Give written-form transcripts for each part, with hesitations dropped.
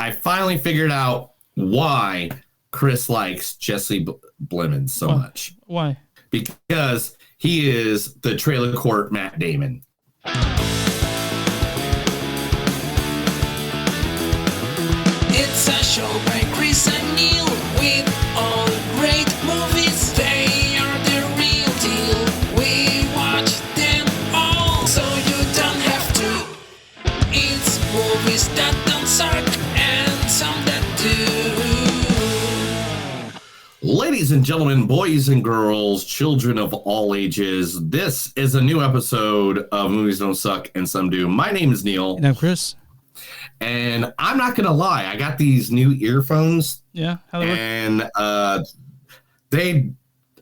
I finally figured out why Chris likes Jesse Plemons so much. Why? Because he is the trailer court Matt Damon. It's a show by Chris and Neil with all great movies. They are the real deal. We watch them all, so you don't have to. It's movies that don't suck and some that do. Ladies and gentlemen, boys and girls, children of all ages, this is a new episode of Movies Don't Suck and Some Do. My name is Neil. And I'm Chris. And I'm not going to lie, I got these new earphones. Yeah. How they work? And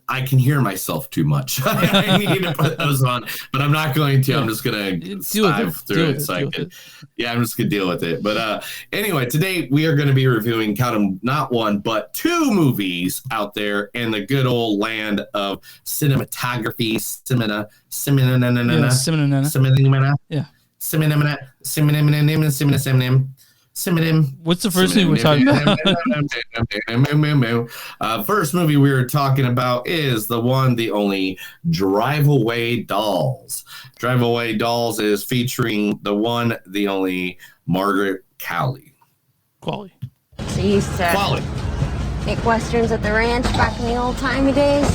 I can hear myself too much. I need to put those on, but I'm not going to. I'm just going to dive through it. So I can, I'm just going to deal with it. But anyway, today we are going to be reviewing, count them, not one, but two movies out there in the good old land of cinematography, What's the first movie we're talking about? First movie we were talking about is the one, the only Drive Away Dolls. Drive Away Dolls is featuring the one, the only Margaret Qually. Qually. So you used to Qually. make westerns at the ranch back in the old-timey days?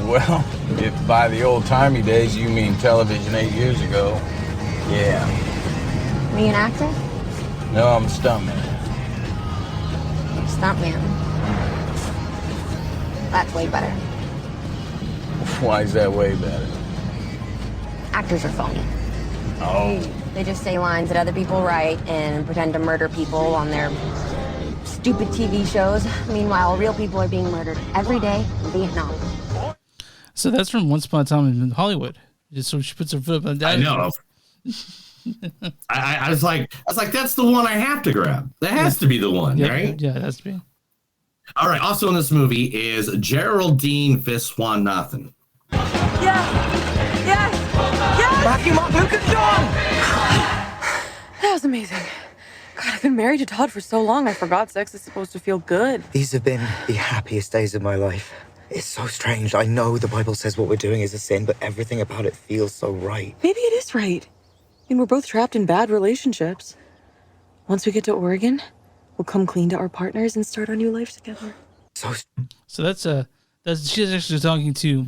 Well, if by the old-timey days you mean television 8 years ago, yeah. Were you an actor? No, I'm a stuntman. Stuntman. That's way better. Why is that way better? Actors are phony. Oh. They just say lines that other people write and pretend to murder people on their stupid TV shows. Meanwhile, real people are being murdered every day in Vietnam. So that's from Once Upon a Time in Hollywood. Just so she puts her foot on that. I know. I was like, that's the one I have to grab. That has to be the one, right? Yeah, it has to be. All right. Also in this movie is Geraldine Viswanathan. Yes! Back him up, Lucas, John! That was amazing. God, I've been married to Todd for so long, I forgot sex is supposed to feel good. These have been the happiest days of my life. It's so strange. I know the Bible says what we're doing is a sin, but everything about it feels so right. Maybe it is right. I mean, we're both trapped in bad relationships. Once we get to Oregon, we'll come clean to our partners and start our new life together. So that's she's actually talking to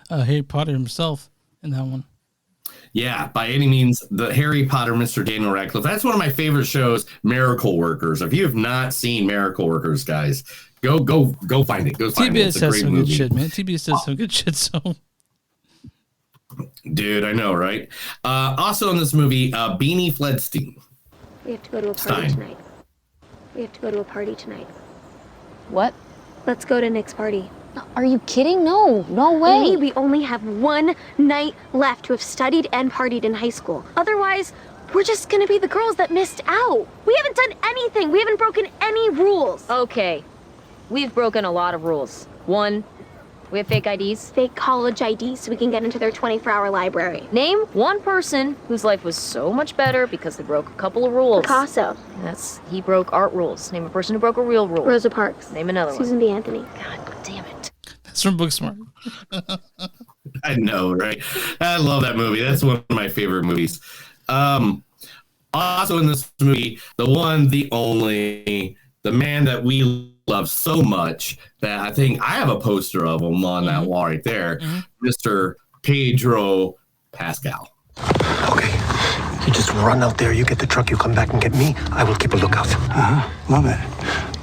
Harry Potter himself in that one. Yeah, by any means, the Harry Potter, Mr. Daniel Radcliffe. That's one of my favorite shows, Miracle Workers. If you have not seen Miracle Workers, guys, go find it. Go find it. It's a has great some movie. good shit, man. TBS does some good shit, so. Dude, I know, right? Also in this movie, Beanie Fledstein. We have to go to a party tonight. What? Let's go to Nick's party. Are you kidding? No way. Amy, we only have one night left to have studied and partied in high school. Otherwise, we're just gonna be the girls that missed out. We haven't done anything. We haven't broken any rules. Okay. We've broken a lot of rules. One, we have fake IDs. Fake college IDs so we can get into their 24-hour library. Name one person whose life was so much better because they broke a couple of rules. Picasso. He broke art rules. Name a person who broke a real rule. Rosa Parks. Name another Susan B. Anthony. God damn it. That's from Booksmart. I know, right? I love that movie. That's one of my favorite movies. Also in this movie, the one, the only, the man that we love so much that I think I have a poster of him on that wall right there, Mr. Pedro Pascal. Okay, you just run out there, you get the truck, you come back and get me. I will keep a lookout. Love it.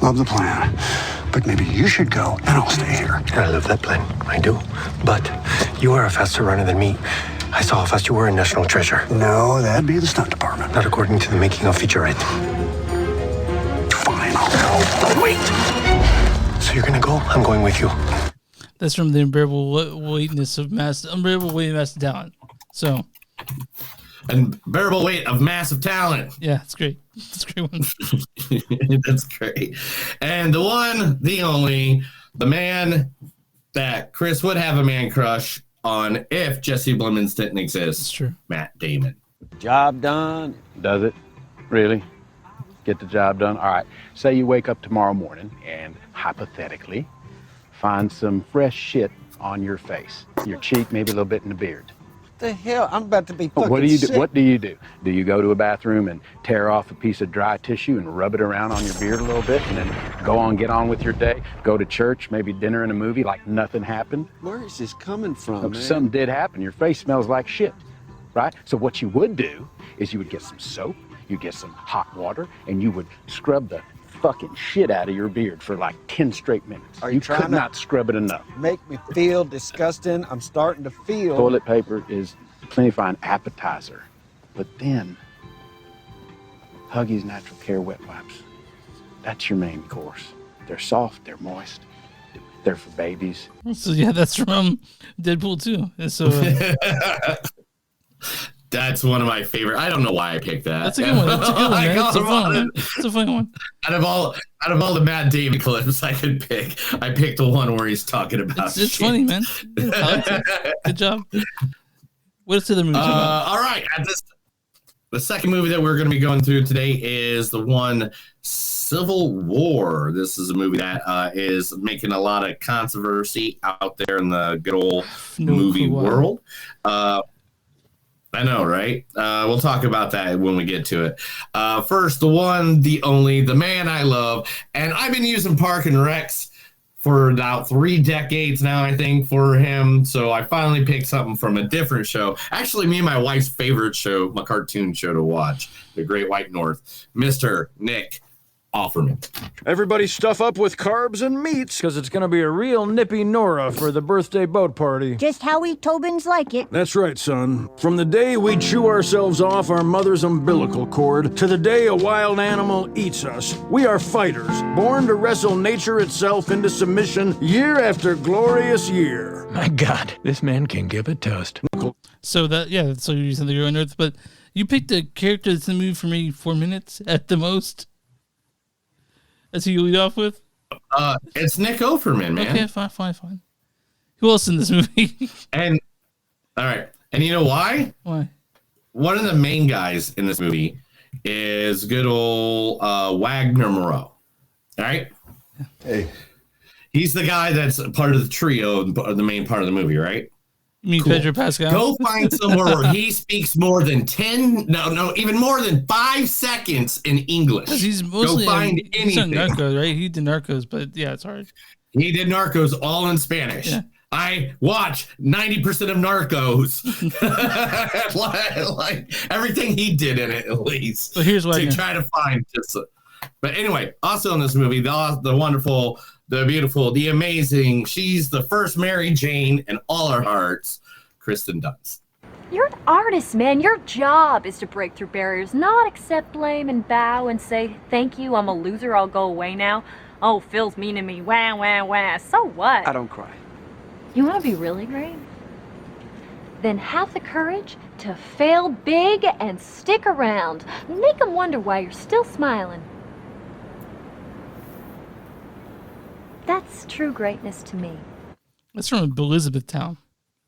Love the plan. But maybe you should go and I'll stay here. I love that plan. I do. But you are a faster runner than me. I saw how fast you were in National Treasure. No, that'd be the stunt department. Not according to the making of featurette. Fine, I'll go. Wait! So you're gonna go? I'm going with you. That's from the unbearable weight of mass talent. So. Unbearable weight of massive talent. Yeah, it's great. It's a great one. That's great. And the one, the only, the man that Chris would have a man crush on if Jesse Plemons didn't exist. It's true. Matt Damon. Job done. Does it? Really? Get the job done? All right. Say you wake up tomorrow morning and, hypothetically, find some fresh shit on your face. Your cheek, maybe a little bit in the beard. The hell? I'm about to be fucking What do you do? sick. What do you do? Do you go to a bathroom and tear off a piece of dry tissue and rub it around on your beard a little bit and then get on with your day? Go to church, maybe dinner and a movie like nothing happened? Where is this coming from, man? Something did happen. Your face smells like shit, right? So what you would do is you would get some soap, you'd get some hot water, and you would scrub the fucking shit out of your beard for like 10 straight minutes. Are you trying could not scrub it enough. Make me feel disgusting. I'm starting to feel. Toilet paper is plenty fine appetizer, but then Huggies Natural Care wet wipes. That's your main course. They're soft, they're moist, they're for babies. So yeah, that's from Deadpool 2. And so that's one of my favorite. I don't know why I picked that. That's a good one. That's a good one, man. That's a fun one. That's a fun one. Out of all the Matt Damon clips I could pick, I picked the one where he's talking about. It's funny, man. I like it. Good job. What's the other movie? All right, the second movie that we're going to be going through today is the one Civil War. This is a movie that is making a lot of controversy out there in the good old movie world. I know, right? We'll talk about that when we get to it. First, the one, the only, the man I love. And I've been using Park and Recs for about 3 decades now, I think, for him. So I finally picked something from a different show. Actually, me and my wife's favorite show, my cartoon show to watch, The Great White North, Mr. Nick Offerman. Everybody stuff up with carbs and meats, because it's going to be a real nippy Nora for the birthday boat party. Just how we Tobins like it. That's right, son. From the day we chew ourselves off our mother's umbilical cord to the day a wild animal eats us, we are fighters, born to wrestle nature itself into submission year after glorious year. My God, this man can give a toast. So so you're using the Great White North, but you picked a character that's in the movie for maybe 4 minutes at the most. That's who you lead off with? It's Nick Offerman, man. Okay, fine. Who else in this movie? And all right. And you know why? Why? One of the main guys in this movie is good old Wagner Moreau. All right? Hey. He's the guy that's part of the trio, the main part of the movie, right? You mean Pedro Pascal? Go find somewhere where he speaks more than even more than 5 seconds in English. He's mostly Go find anything. He's on Narcos, right? He did Narcos, but yeah, it's hard. He did Narcos all in Spanish. Yeah. I watch 90% of Narcos. like everything he did in it, at least. So here's why to try to find just. But anyway, also in this movie, the wonderful, the beautiful, the amazing. She's the first Mary Jane in all our hearts, Kristen Dunst. You're an artist, man. Your job is to break through barriers, not accept blame and bow and say, thank you, I'm a loser, I'll go away now. Oh, Phil's mean to me, wah, wah, wah. So what? I don't cry. You want to be really great? Then have the courage to fail big and stick around. Make them wonder why you're still smiling. That's true greatness to me. That's from Elizabethtown,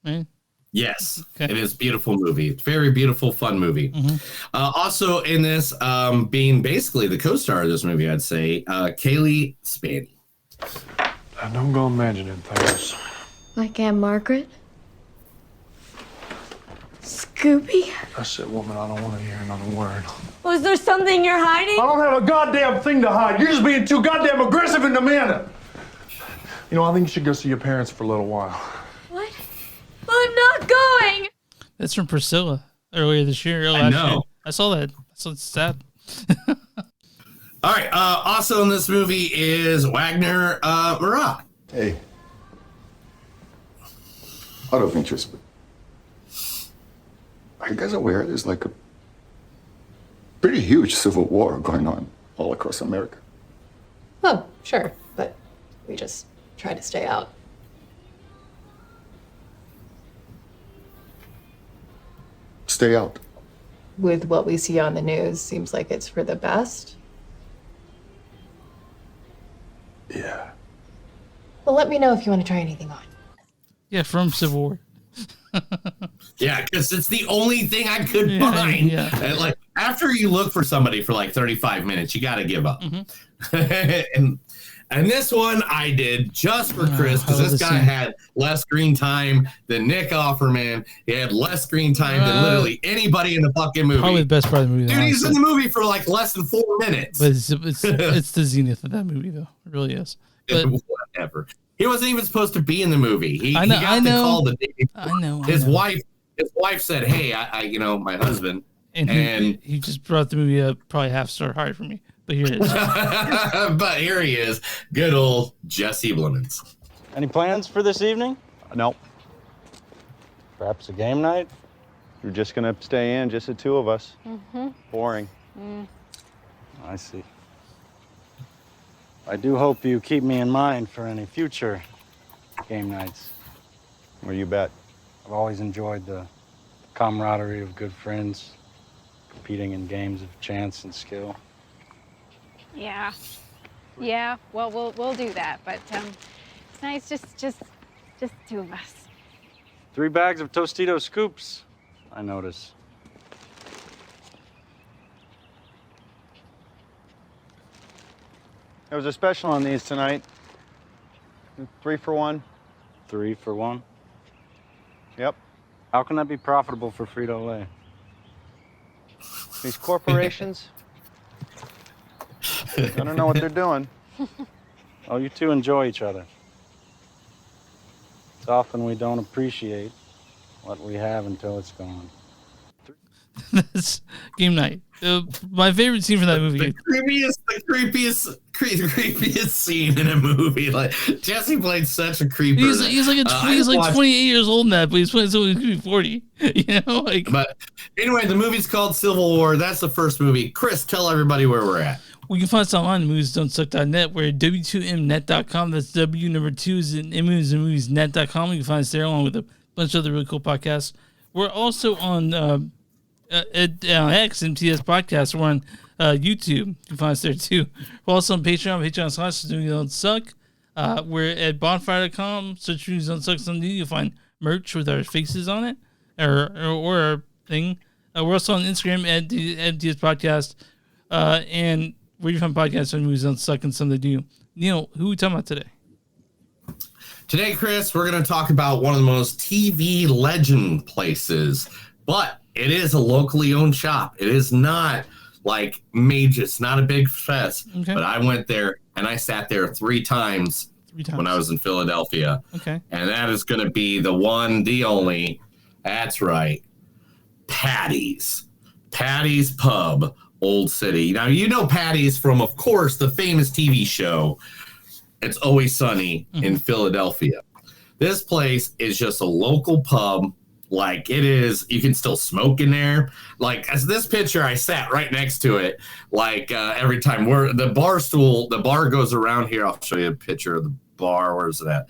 right? Yes, okay. It is a beautiful movie. It's a very beautiful, fun movie. Mm-hmm. Also in this, being basically the co-star of this movie, I'd say, Kaylee Spaney. I don't go imagining things. Like Aunt Margaret? Scooby? That's it, woman. I don't want to hear another word. Was there something you're hiding? I don't have a goddamn thing to hide. You're just being too goddamn aggressive and demanding. You know, I think you should go see your parents for a little while. What? I'm not going! That's from Priscilla earlier this year. I know. I saw that. So it's sad. All right. Also in this movie is Wagner Moreau. Hey. Out of interest, but are you guys aware there's like a pretty huge civil war going on all across America? Oh, sure, but we just try to stay out. Stay out. With what we see on the news, seems like it's for the best. Yeah. Well, let me know if you want to try anything on. Yeah, from Civil War. Yeah, because it's the only thing I could find. Yeah. And like after you look for somebody for like 35 minutes, you got to give up. And this one I did just for Chris, because this guy had less screen time than Nick Offerman. He had less screen time than literally anybody in the fucking movie. Probably the best part of the movie. Dude, he's in the movie for like less than 4 minutes. But it's the zenith of that movie, though. It really is. But, whatever. He wasn't even supposed to be in the movie. He got the call the day before. I know. His wife said, "Hey, I my husband," and he just brought the movie up probably half star high for me. But here it is. But here he is, good old Jesse Blemons. Any plans for this evening? No. Perhaps a game night? We're just gonna stay in, just the two of us. Mm-hmm. Boring. I see. I do hope you keep me in mind for any future game nights. Well, you bet. I've always enjoyed the camaraderie of good friends, competing in games of chance and skill. Yeah. Well, we'll do that, but it's nice just the two of us. 3 bags of Tostito scoops, I notice. There was a special on these tonight. 3 for 1. 3 for 1? Yep. How can that be profitable for Frito-Lay? These corporations, I don't know what they're doing. Oh, you two enjoy each other. It's often we don't appreciate what we have until it's gone. That's game night. My favorite scene from that movie. The creepiest scene in a movie. Like Jesse played such a creeper. He's like 28 years old in that, but he's playing someone who's 40. You know, like. But anyway, the movie's called Civil War. That's the first movie. Chris, tell everybody where we're at. We can find us online at moviesdon'tsuck.net. We're at w2mnet.com. That's W number 2 is in moviesnet.com. You can find us there along with a bunch of other really cool podcasts. We're also on at X MTS Podcast. We're on YouTube. You can find us there too. We're also on Patreon.com/MoviesDon'tSuck. We're at bonfire.com. Search Movies Don't Suck something. You'll find merch with our faces on it or our thing. We're also on Instagram at the MTS Podcast. And where you find podcasts on Movies Don't Suck and something to do. Neil, who are we talking about today? Today, Chris, we're going to talk about one of the most TV legend places, but it is a locally owned shop. It is not like major. It's not a big fest, but I went there and I sat there 3 times when I was in Philadelphia. Okay. And that is going to be the one, the only, that's right, Patty's. Patty's Pub. Old City. Now, you know Patty's from, of course, the famous TV show, It's Always Sunny in Philadelphia. This place is just a local pub. Like, it is, you can still smoke in there. Like, as this picture, I sat right next to it. Like, every time the bar goes around here. I'll show you a picture of the bar. Where's it at?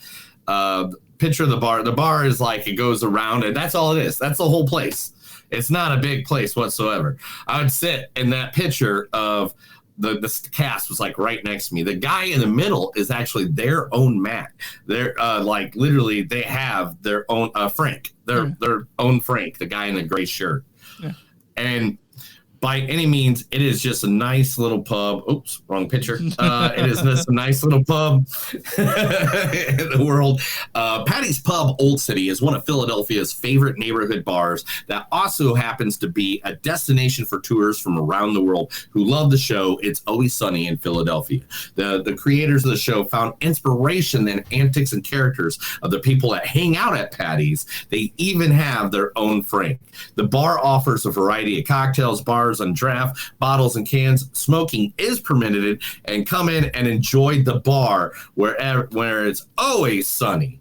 Picture of the bar. The bar is like, it goes around, and that's all it is. That's the whole place. It's not a big place whatsoever. I would sit in that picture of the cast was like right next to me. The guy in the middle is actually their own Mac. They're like literally they have their own Frank. Their own Frank, the guy in the gray shirt. Yeah. And by any means, it is just a nice little pub. Oops, wrong picture. It is just a nice little pub in the world. Patty's Pub Old City is one of Philadelphia's favorite neighborhood bars that also happens to be a destination for tourists from around the world who love the show It's Always Sunny in Philadelphia. The creators of the show found inspiration in antics and characters of the people that hang out at Patty's. They even have their own Frank. The bar offers a variety of cocktails, bars, on draft, bottles and cans. Smoking is permitted, and come in and enjoy the bar where it's always sunny.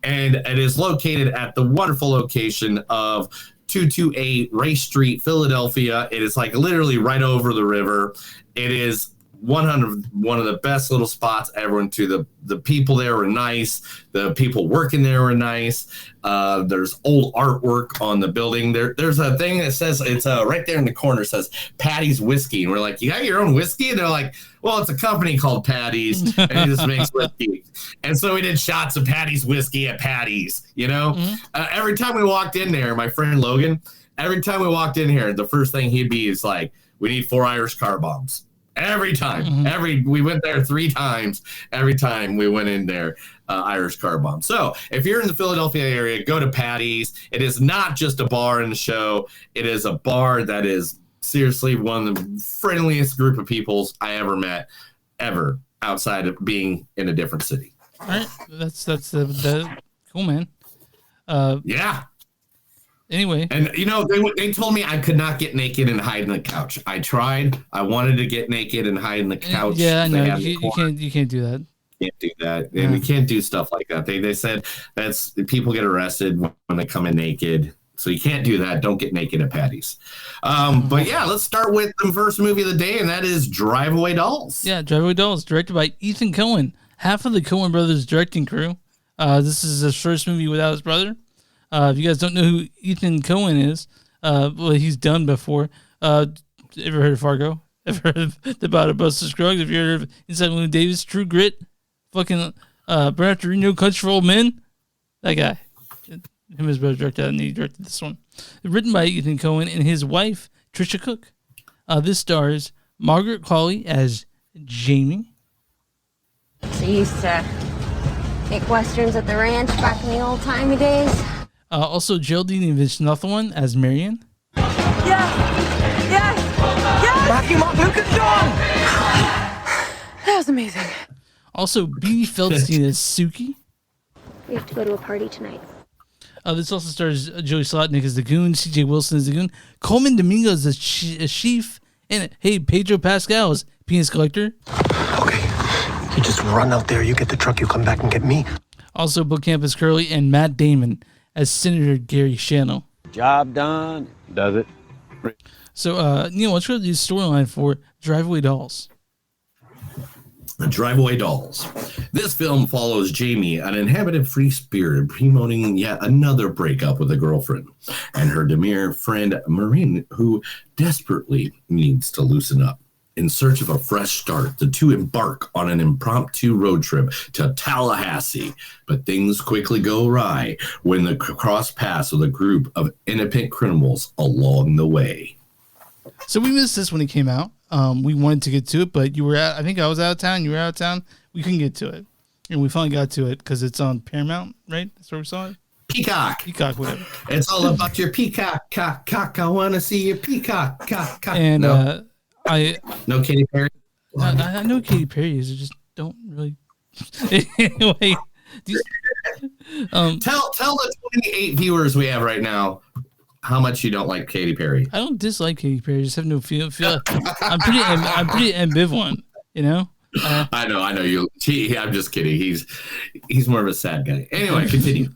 And it is located at the wonderful location of 228 Ray Street, Philadelphia. It is like literally right over the river. It is one of the best little spots ever went to. The people there were nice. The people working there were nice. There's old artwork on the building. There's a thing that says, it's right there in the corner, says Patty's Whiskey. And we're like, you got your own whiskey? And they're like, well, it's a company called Patty's, and it just makes whiskey. And so we did shots of Patty's Whiskey at Patty's, you know? Every time we walked in there, my friend Logan, every time we walked in here, the first thing he'd be is like, we need 4 Irish car bombs. Every time. We went there 3 times. Every time we went in there, Irish car bomb. So if you're in the Philadelphia area, go to Patty's. It is not just a bar in the show. It is a bar that is seriously one of the friendliest group of peoples I ever met, ever, outside of being in a different city. All right. That's the cool, man. Yeah. Anyway. And, they told me I could not get naked and hide in the couch. I tried. I wanted to get naked and hide in the couch. Yeah, no, you can't do that. Can't do that. And we can't do stuff like that. They said people get arrested when they come in naked. So you can't do that. Don't get naked at Patty's. But yeah, let's start with the first movie of the day, and that is Drive Away Dolls. Yeah, Drive Away Dolls, directed by Ethan Coen, half of the Coen brothers directing crew. This is his first movie without his brother. If you guys don't know who Ethan Coen is, well, he's done before. Ever heard of Fargo? Ever heard of The Bout of Buster Scruggs? Have you heard of Inside Llewyn Davis, True Grit, fucking Bernard Torino, Country for Old Men? That guy. Him and his brother directed that, and he directed this one. Written by Ethan Coen and his wife, Trisha Cook. This stars Margaret Qually as Jamie. So you used to make westerns at the ranch back in the old-timey days? Also, Geraldine and Viswanathan as Marion. Matthew, Mark, Luke, and John! That was amazing. Also, Beanie Feldstein as Suki. We have to go to a party tonight. This also stars Joey Slotnick as the Goon, C.J. Wilson as the Goon, Coleman Domingo as the Chief, and hey, Pedro Pascal as Penis Collector. Okay, you just run out there, you get the truck, you come back and get me. Also, Bill Camp as Curly, and Matt Damon as Senator Gary Shano. Job done. Does it? So, Neil, what's your storyline for Drive Away Dolls? Drive Away Dolls. This film follows Jamie, an inhabited free spirit, promoting yet another breakup with a girlfriend, and her demure friend, Maureen, who desperately needs to loosen up. In search of a fresh start, the two embark on an impromptu road trip to Tallahassee, but things quickly go awry when they cross paths with a group of innocent criminals along the way. So we missed this when it came out. We wanted to get to it, but you were I think I was out of town. You were out of town. We couldn't get to it. And we finally got to it because it's on Paramount, right? That's where we saw it? Peacock. Peacock, whatever. It's all about your peacock, cock. I want to see your peacock, cock. And no Katy Perry. I know Katy Perry is. I just don't really. Anyway, tell the 28 viewers we have right now how much you don't like Katy Perry. I don't dislike Katy Perry. I just have no feel. I'm pretty ambivalent. You know. I know you. I'm just kidding. He's more of a sad guy. Anyway, continue.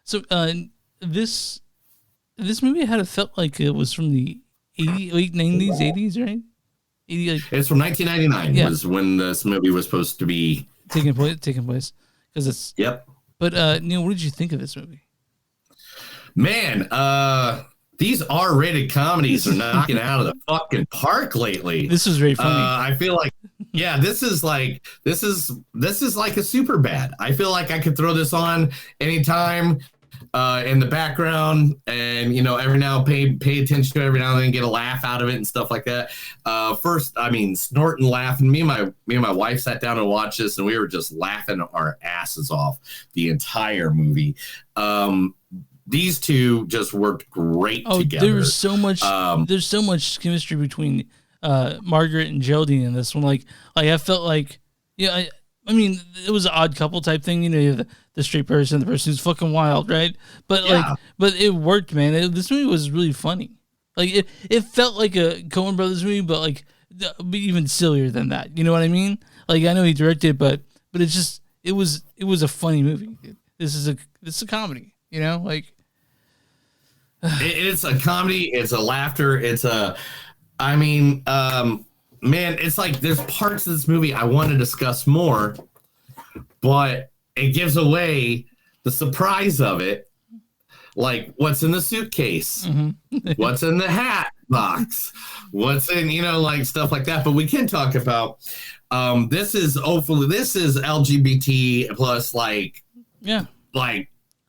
So this movie had it felt like it was from the late 90s, 80s, right? 80, like, it's from 1999. Was when this movie was supposed to be taking place because it's But Neil, what did you think of this movie? Man, these R-rated comedies are knocking out of the fucking park lately. This is very funny. I feel like, this is like a super bad. I feel like I could throw this on anytime in the background, and every now pay attention to it every now and then, get a laugh out of it and stuff like that. First, snort and laughing. Me and my wife sat down and watched this, and we were just laughing our asses off the entire movie. These two just worked great together. There's so much chemistry between Margaret and Geraldine in this one. Like I felt like, I mean, it was an odd couple type thing. You have the straight person, the person who's fucking wild, right? But but it worked, man. This movie was really funny. Like it felt like a Coen Brothers movie, but even sillier than that. You know what I mean? Like, I know he directed, but it was a funny movie. This is a comedy. It's a comedy. It's a laughter. It's man, it's like there's parts of this movie I want to discuss more, but it gives away the surprise of it. Like, what's in the suitcase? Mm-hmm. What's in the hat box? What's in, stuff like that. But we can talk about, this is LGBT plus,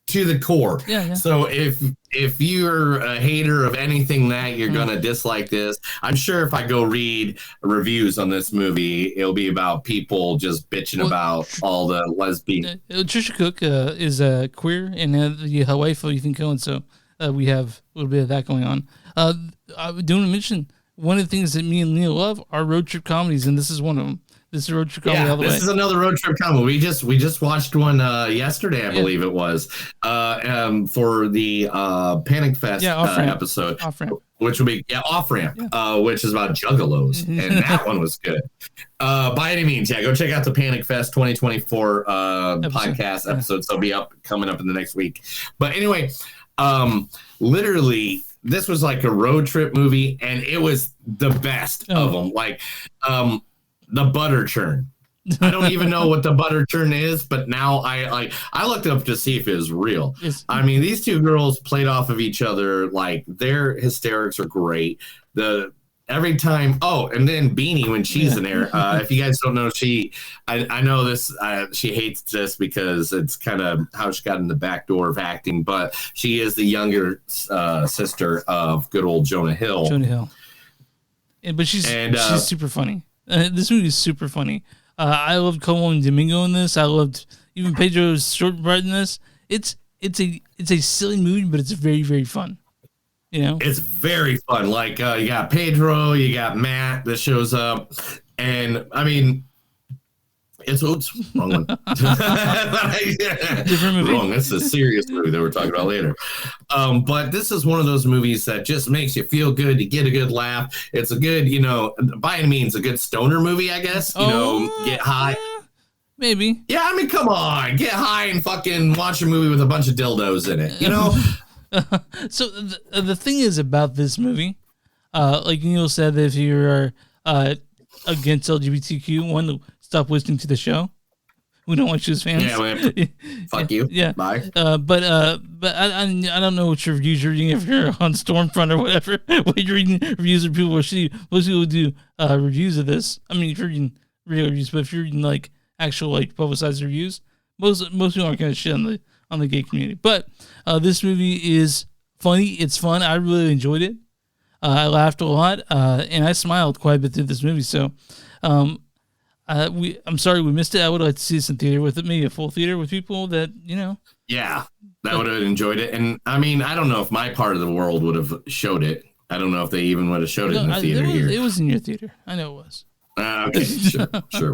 to the core. Yeah. So if you're a hater of anything that you're gonna dislike this, I'm sure if I go read reviews on this movie, it'll be about people just bitching about all the lesbian. Trisha Cook is queer and the wife of Ethan Coen, so we have a little bit of that going on. I do want to mention one of the things that me and Neil love are road trip comedies, and this is one of them. This is a road trip comedy all the way. This is another road trip comedy. We just watched one yesterday, I believe it was, for the Panic Fest episode, which will be Off Ramp, which is about juggalos, and that one was good. By any means, go check out the Panic Fest 2024 podcast episodes. They'll be coming up in the next week. But anyway, literally, this was like a road trip movie, and it was the best of them. Like, the butter churn. I don't even know what the butter churn is, but now I looked up to see if it was real. I mean, these two girls played off of each other. Like, their hysterics are great. Every time. Oh, and then Beanie when she's in there. If you guys don't know, I know this. She hates this because it's kind of how she got in the back door of acting. But she is the younger sister of good old Jonah Hill. But she's super funny. This movie is super funny. I loved Como and Domingo in this. I loved even Pedro's short part in this. It's a silly movie, but it's very, very fun. You know, it's very fun. Like you got Pedro, you got Matt that shows up, and I mean, it's wrong one. Different movie. Wrong. It's a serious movie that we're talking about later. But this is one of those movies that just makes you feel good. You get a good laugh. It's a good, by any means, a good stoner movie, I guess. Get high. Maybe. Yeah, I mean, come on. Get high and fucking watch a movie with a bunch of dildos in it, So the thing is about this movie, like Neil said, that if you're against LGBTQ, one, stop listening to the show. We don't want you as fans. Yeah, fuck you. Yeah. Bye. But I don't know what your reviews you're reading, if you're on Stormfront or whatever. What you're reading reviews of people, most people do reviews of this. I mean, if you're reading real reviews, but if you're reading like actual like publicized reviews, most people aren't going to shit on the gay community. But this movie is funny. It's fun. I really enjoyed it. I laughed a lot, and I smiled quite a bit through this movie. So, I'm sorry we missed it. I would like to see this in theater with it, maybe a full theater with people that Yeah, that would have enjoyed it. And I mean, I don't know if my part of the world would have showed it. I don't know if they even would have showed it in the theater here. It was in your theater. I know it was. Okay, sure.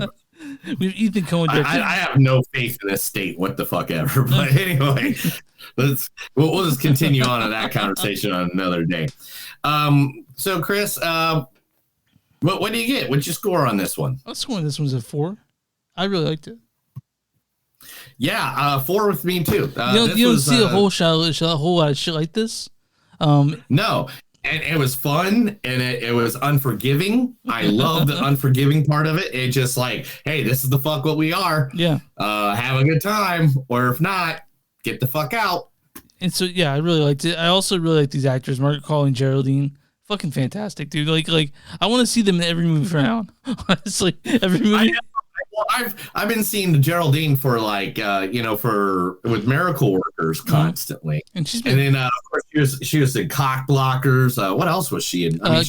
We have Ethan Coen. I have no faith in this state. What the fuck ever. But anyway, we'll just continue on that conversation on another day. So Chris, what do you get? What'd you score on this one? I'm scoring this one's a 4. I really liked it. Yeah, 4 with me too. You don't see a whole lot of shit like this. No. And it was fun, and it was unforgiving. I love the unforgiving part of it. It's just like, hey, this is the fuck what we are. Yeah. Have a good time, or if not, get the fuck out. And so, yeah, I really liked it. I also really like these actors, Margaret Qually and Geraldine. Fucking fantastic, dude. Like I want to see them in every movie from now on. Honestly, every movie. I've been seeing Geraldine for with Miracle Workers constantly, and then of course she was in Cock Blockers. What else was she in? I mean,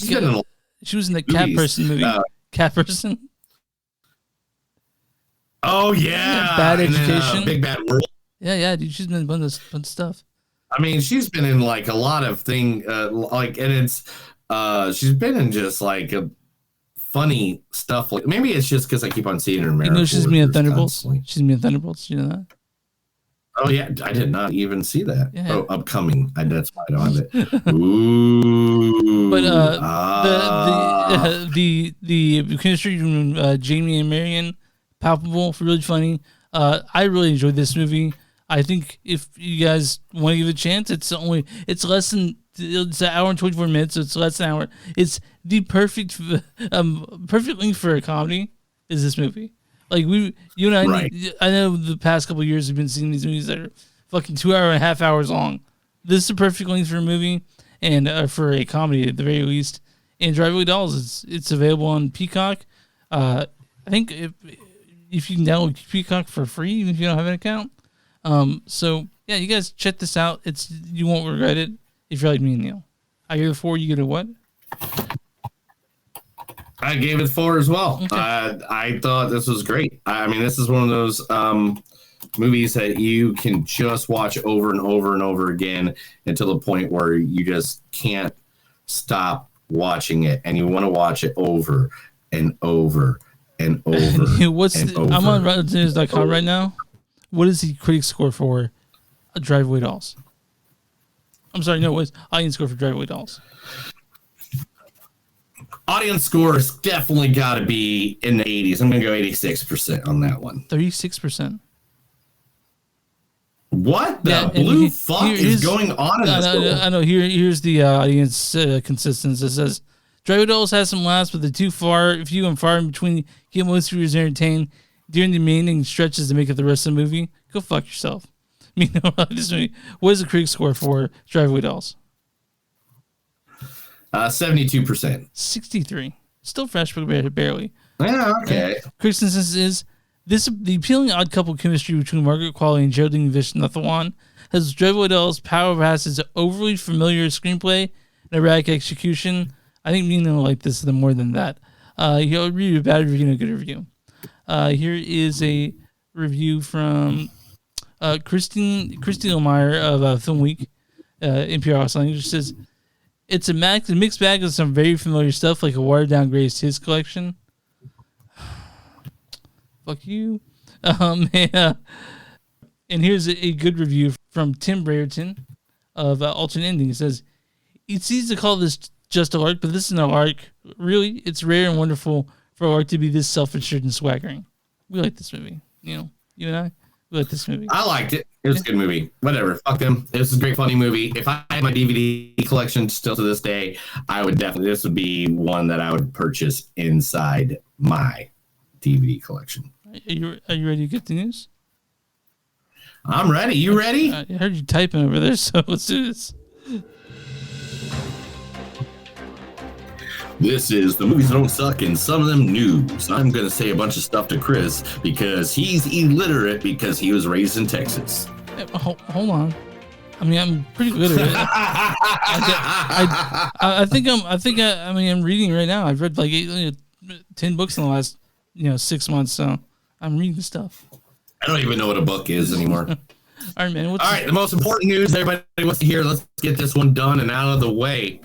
she was in the Cat Person movie. Cat Person. Oh yeah, Bad Education, Big Bad World. Yeah, dude. She's been in a bunch of stuff. I mean, she's been in like a lot of things, and it's she's been in just like a funny stuff. Like maybe it's just because I keep on seeing her in Miracle she's me in Thunderbolts. She's me in Thunderbolts. You know that? Oh yeah, I did not even see that. Yeah. Oh, upcoming. That's why I don't have it. Ooh. But the chemistry between Jamie and Marion, palpable, really funny. I really enjoyed this movie. I think if you guys want to give it a chance, it's an hour and 24 minutes, so it's less than an hour. It's the perfect length for a comedy is this movie. Like you and I, right. I know the past couple of years we've been seeing these movies that are fucking 2.5 hours long. This is the perfect length for a movie and for a comedy at the very least. And Driveway Dolls, it's available on Peacock. I think if you can download Peacock for free, even if you don't have an account. So yeah, you guys check this out. You won't regret it if you're like me and Neil. I give it 4. You get a what? I gave it 4 as well. Okay. I thought this was great. I mean, this is one of those movies that you can just watch over and over and over again until the point where you just can't stop watching it, and you want to watch it over and over and over. I'm on RottenTomatoes.com right now. What is the critic score for Driveway Dolls? I'm sorry, no, what's audience score for Driveway Dolls? Audience score has definitely got to be in the 80s. I'm going to go 86% on that one. 36%. What the blue fuck is going on in this world? I know. Here's the audience consistency. It says, Driveway Dolls has some laughs, but they're too few and far in between. Get most viewers entertained during the remaining stretches to make up the rest of the movie. Go fuck yourself. I mean, this movie. What is the critic score for Driveway Dolls? 72%. 63. Still fresh, but barely. Yeah, okay. Critic consensus is the appealing odd couple chemistry between Margaret Qually and Geraldine Viswanathan has Driveway Dolls' power past its overly familiar screenplay and erratic execution. I think me and Neil like this more than that. He'll read a bad review and a good review. Here is a review from Christine O'Meyer of Film Week, NPR Los Angeles. Says it's a mixed bag of some very familiar stuff, like a watered down Greatest Hits collection. Fuck you. And here's a good review from Tim Brereton of Alternate Ending. It says, it's easy to call this just a lark, but this is no lark. Really, it's rare and wonderful for a lark to be this self-assured and swaggering. We like this movie. You and I, we like this movie. I liked it. It was a good movie. Whatever. Fuck them. It was a great, funny movie. If I had my DVD collection still to this day, this would be one that I would purchase inside my DVD collection. Are you ready to get the news? I'm ready. You ready? I heard you typing over there, so let's do this. This is the Movies Don't Suck and Some of Them News. I'm going to say a bunch of stuff to Chris because he's illiterate because he was raised in Texas. Hold on. I mean, I'm pretty good at it. I'm reading right now. I've read like 10 books in the last 6 months, so I'm reading stuff. I don't even know what a book is anymore. All right, man. All right, the most important news everybody wants to hear. Let's get this one done and out of the way.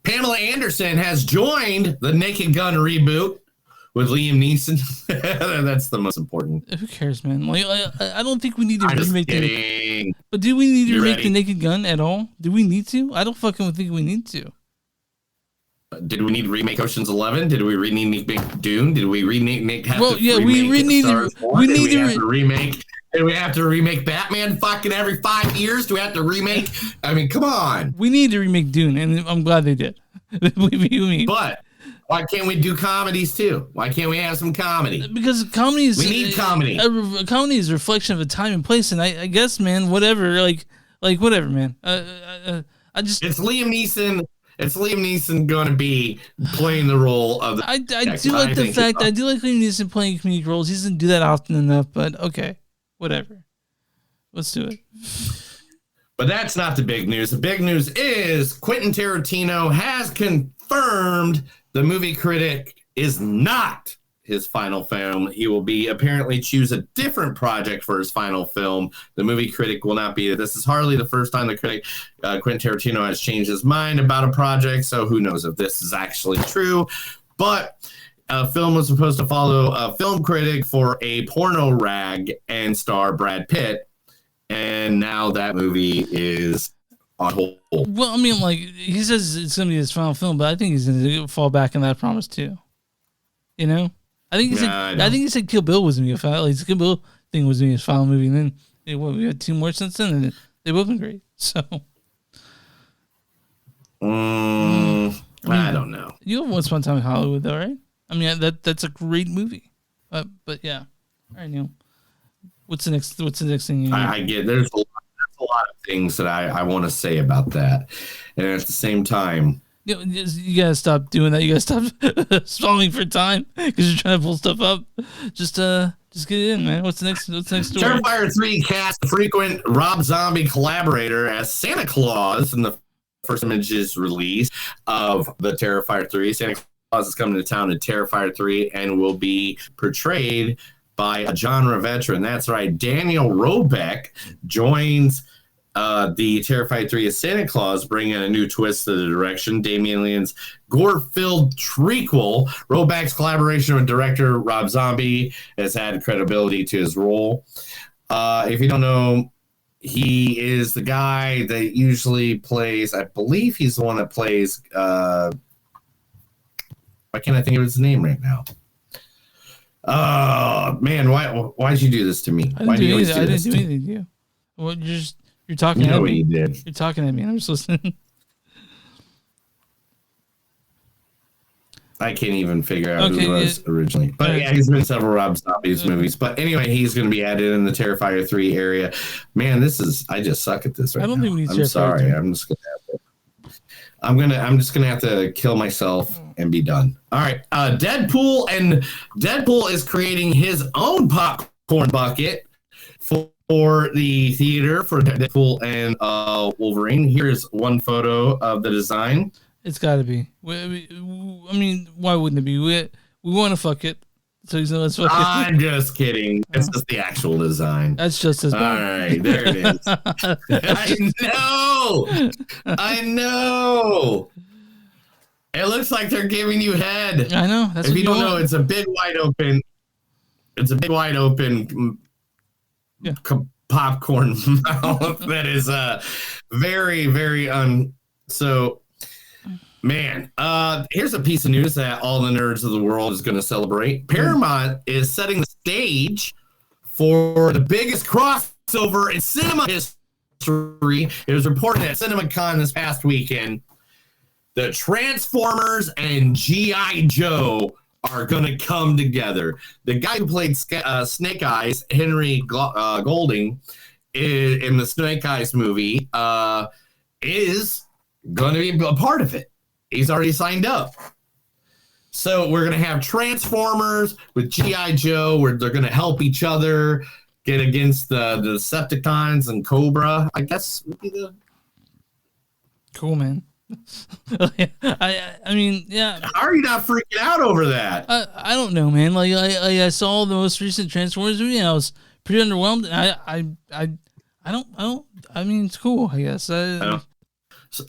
Pamela Anderson has joined the Naked Gun reboot with Liam Neeson. That's the most important. Who cares, man? Like, I don't think we need to remake it. But do we need to remake the Naked Gun at all? Do we need to? I don't fucking think we need to. Did we need to remake Ocean's 11? Did we need to make Dune? Did we remake? We need to remake. Do we have to remake Batman fucking every 5 years? Do we have to remake? I mean, come on. We need to remake Dune, and I'm glad they did. But why can't we do comedies too? Why can't we have some comedy? Because comedy is... We need comedy. Comedy is a reflection of a time and place, and I guess, man, whatever. Like whatever, man. It's Liam Neeson. It's Liam Neeson going to be playing the role of the... I do like Liam Neeson playing comedic roles. He doesn't do that often enough, but okay. Whatever. Let's do it. But that's not the big news. The big news is Quentin Tarantino has confirmed the movie critic is not his final film. He will apparently choose a different project for his final film. The movie critic will not be. This is hardly the first time the critic, Quentin Tarantino, has changed his mind about a project. So who knows if this is actually true. But a film was supposed to follow a film critic for a porno rag and star Brad Pitt. And now that movie is on hold. Well, I mean, like, he says it's going to be his final film, but I think he's going to fall back on that promise too. I think he said Kill Bill was going to be a final. Like, Kill Bill thing was going to be his final movie, and then we had 2 more since then, and they've both been great. So, I don't know. You have Once Upon a Time in Hollywood, though, right? I mean, that's a great movie. But yeah, all right, Neil. What's the next thing? I get there's a lot of things that I want to say about that, and at the same time, you gotta stop doing that. You gotta stop stalling for time because you're trying to pull stuff up. Just Just get it in, man. What's the next story? Terrifier 3 cast a frequent Rob Zombie collaborator as Santa Claus in the first images release of the Terrifier 3. Santa Claus is coming to town in Terrifier 3 and will be portrayed by a genre veteran. That's right. Daniel Roebuck joins the Terrifier 3 as Santa Claus, bringing a new twist to the direction. Damien Leon's gore-filled trequel. Roebuck's collaboration with director Rob Zombie has added credibility to his role. If you don't know, he is the guy that usually plays, I believe he's the one that plays, why can't I think of his name right now? Oh, man, why'd you do this to me? I didn't do anything to you. Well, you're talking at me. You did. You're talking at me. I'm just listening. I can't even figure out who he was originally. But yeah, he's been in several Rob Zombie's movies. But anyway, he's going to be added in the Terrifier 3 area. Man, I just suck at this right now. I don't think we need I'm sorry. 3. I'm just going to have to kill myself and be done. All right. Deadpool is creating his own popcorn bucket for the theater for Deadpool and Wolverine. Here's one photo of the design. It's got to be. I mean, why wouldn't it be? We want to fuck it. So he's let's fuck it. I'm just kidding. It's just the actual design. That's just as bad. All right, there it is. I know. It looks like they're giving you head. I know. That's if what you don't know, it's a big wide open. It's a big wide open. Yeah. Popcorn mouth that is very, very so. Man, here's a piece of news that all the nerds of the world is going to celebrate. Paramount is setting the stage for the biggest crossover in cinema history. It was reported at CinemaCon this past weekend. The Transformers and G.I. Joe are going to come together. The guy who played Snake Eyes, Henry Golding, in the Snake Eyes movie, is going to be a part of it. He's already signed up. So we're going to have Transformers with G.I. Joe, where they're going to help each other get against the Decepticons and Cobra. I guess would be the... Cool, man. I mean, yeah. How are you not freaking out over that? I don't know, man. Like I saw the most recent Transformers movie, and I was pretty underwhelmed. And I mean, it's cool, I guess.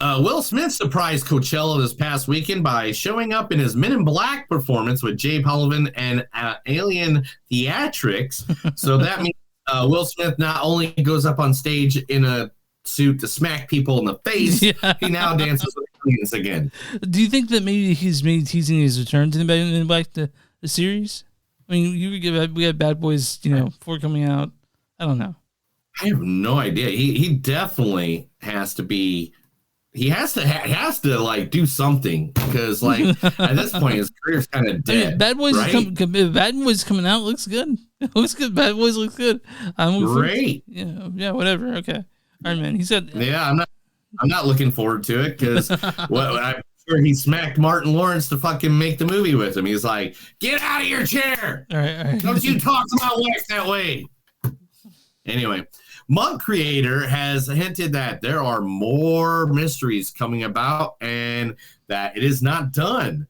Will Smith surprised Coachella this past weekend by showing up in his Men in Black performance with Jay Pullivan and Alien Theatrics. So that means Will Smith not only goes up on stage in a suit to smack people in the face, he now dances with aliens again. Do you think that maybe he's maybe teasing his return to the Men in Black the series? I mean, we have Bad Boys, 4 coming out. I don't know. I have no idea. He definitely has to be. He has to like do something because like at this point his career's kind of dead. Bad Boys, right? Bad Boys coming out looks good. It looks good. Bad Boys looks good. Great. Yeah, whatever. Okay. Iron Man. He said. Yeah, I'm not looking forward to it because I'm sure he smacked Martin Lawrence to fucking make the movie with him. He's like, get out of your chair. All right. Don't you talk to my wife that way. Anyway. Monk creator has hinted that there are more mysteries coming about and that it is not done.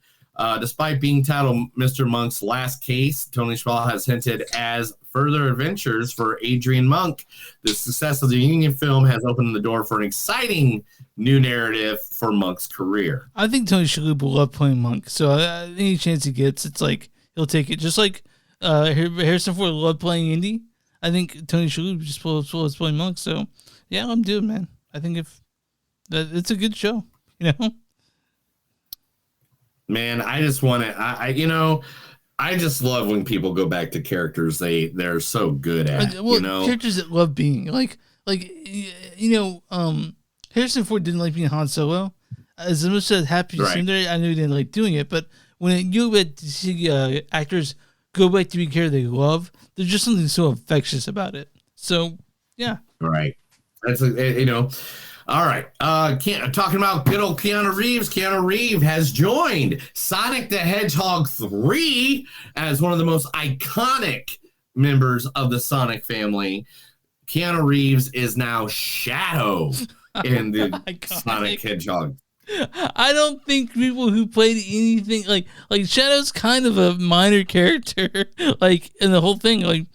Despite being titled Mr. Monk's Last Case, Tony Schaal has hinted as further adventures for Adrian Monk. The success of the Union film has opened the door for an exciting new narrative for Monk's career. I think Tony Shalhoub will love playing Monk, so any chance he gets, it's like he'll take it. Just like Harrison Ford loved playing Indy. I think Tony Shalhoub just loves playing Monk. So yeah, I'm doing, man. I think it's a good show, Man, I just want to. I just love when people go back to characters they're so good at. Characters that love being Harrison Ford didn't like being Han Solo. As much as happy to see him there, I knew he didn't like doing it. But when you get to see actors go back to be a character they love, there's just something so infectious about it. So yeah, right. That's All right. Talking about good old Keanu Reeves. Keanu Reeves has joined Sonic the Hedgehog 3 as one of the most iconic members of the Sonic family. Keanu Reeves is now Shadow in the Sonic Hedgehog. I don't think people who played anything like Shadow's kind of a minor character, like in the whole thing. Like,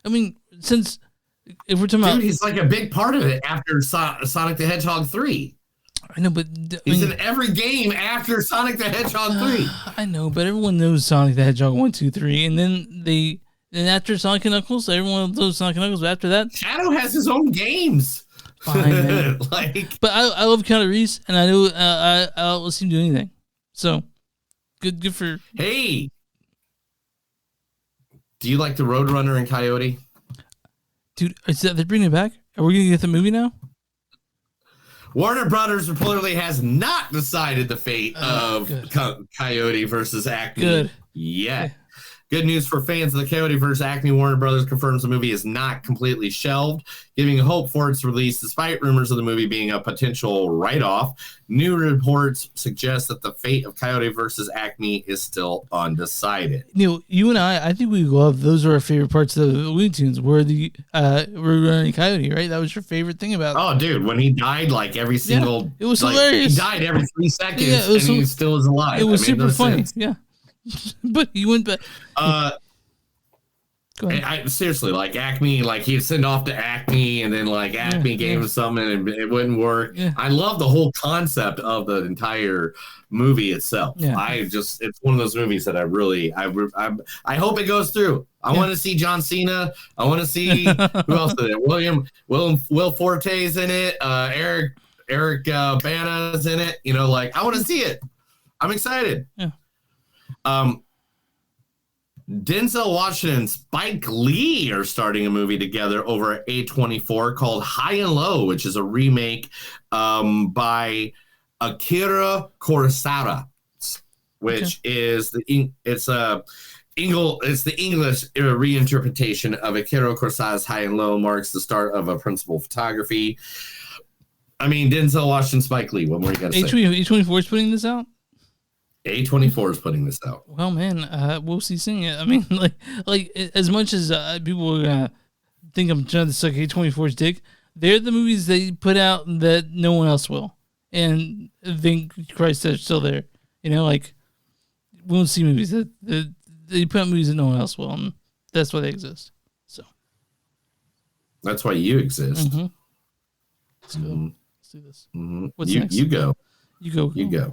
I mean, since if we're talking about, he's like a big part of it after Sonic the Hedgehog 3. I know, but he's in every game after Sonic the Hedgehog 3. I know, but everyone knows Sonic the Hedgehog 1, 2, 3, and then after Sonic and Knuckles, everyone knows Sonic and Knuckles. But after that, Shadow has his own games. Fine, but I love Keanu Reeves, and I know I'll see him do anything. So good for. Hey, do you like the Roadrunner and Coyote? Dude, they're bringing it back. Are we gonna get the movie now? Warner Brothers reportedly has not decided the fate of Coyote versus Acme yet. Yeah. Good news for fans of the Coyote vs. Acme. Warner Brothers confirms the movie is not completely shelved, giving hope for its release despite rumors of the movie being a potential write-off. New reports suggest that the fate of Coyote vs. Acme is still undecided. Neil, you and I think we love, those are our favorite parts of the Looney Tunes, were the Roadrunner and Coyote, right? That was your favorite thing about it. Oh, dude, when he died, like every single... it was hilarious. He died every 3 seconds, and he still is alive. It was super funny, yeah. But he went back. Seriously, like Acme, like he'd send off to Acme, and then like Acme gave him something, and it wouldn't work. Yeah. I love the whole concept of the entire movie itself. Yeah. It's one of those movies that I hope it goes through. I want to see John Cena. I want to see who else is it? Will Forte's in it. Eric Bana's in it. You know, like I want to see it. I'm excited. Yeah. Denzel Washington and Spike Lee are starting a movie together over at A24 called High and Low, which is a remake by Akira Kurosawa, which is the English reinterpretation of Akira Kurosawa's High and Low. Marks the start of a principal photography. I mean, Denzel Washington, Spike Lee. What more you got to say? A24 is putting this out. A24 is putting this out. Well, man, we'll see seeing it. I mean, like as much as people are gonna think I'm trying to suck A24's dick, they're the movies they put out that no one else will, and thank Christ they're still there. You know, like we won't see movies that they put out movies that no one else will, and that's why they exist. So that's why you exist. Mm-hmm. Let's go. Let's do this. Mm-hmm. What's next? You go. You go.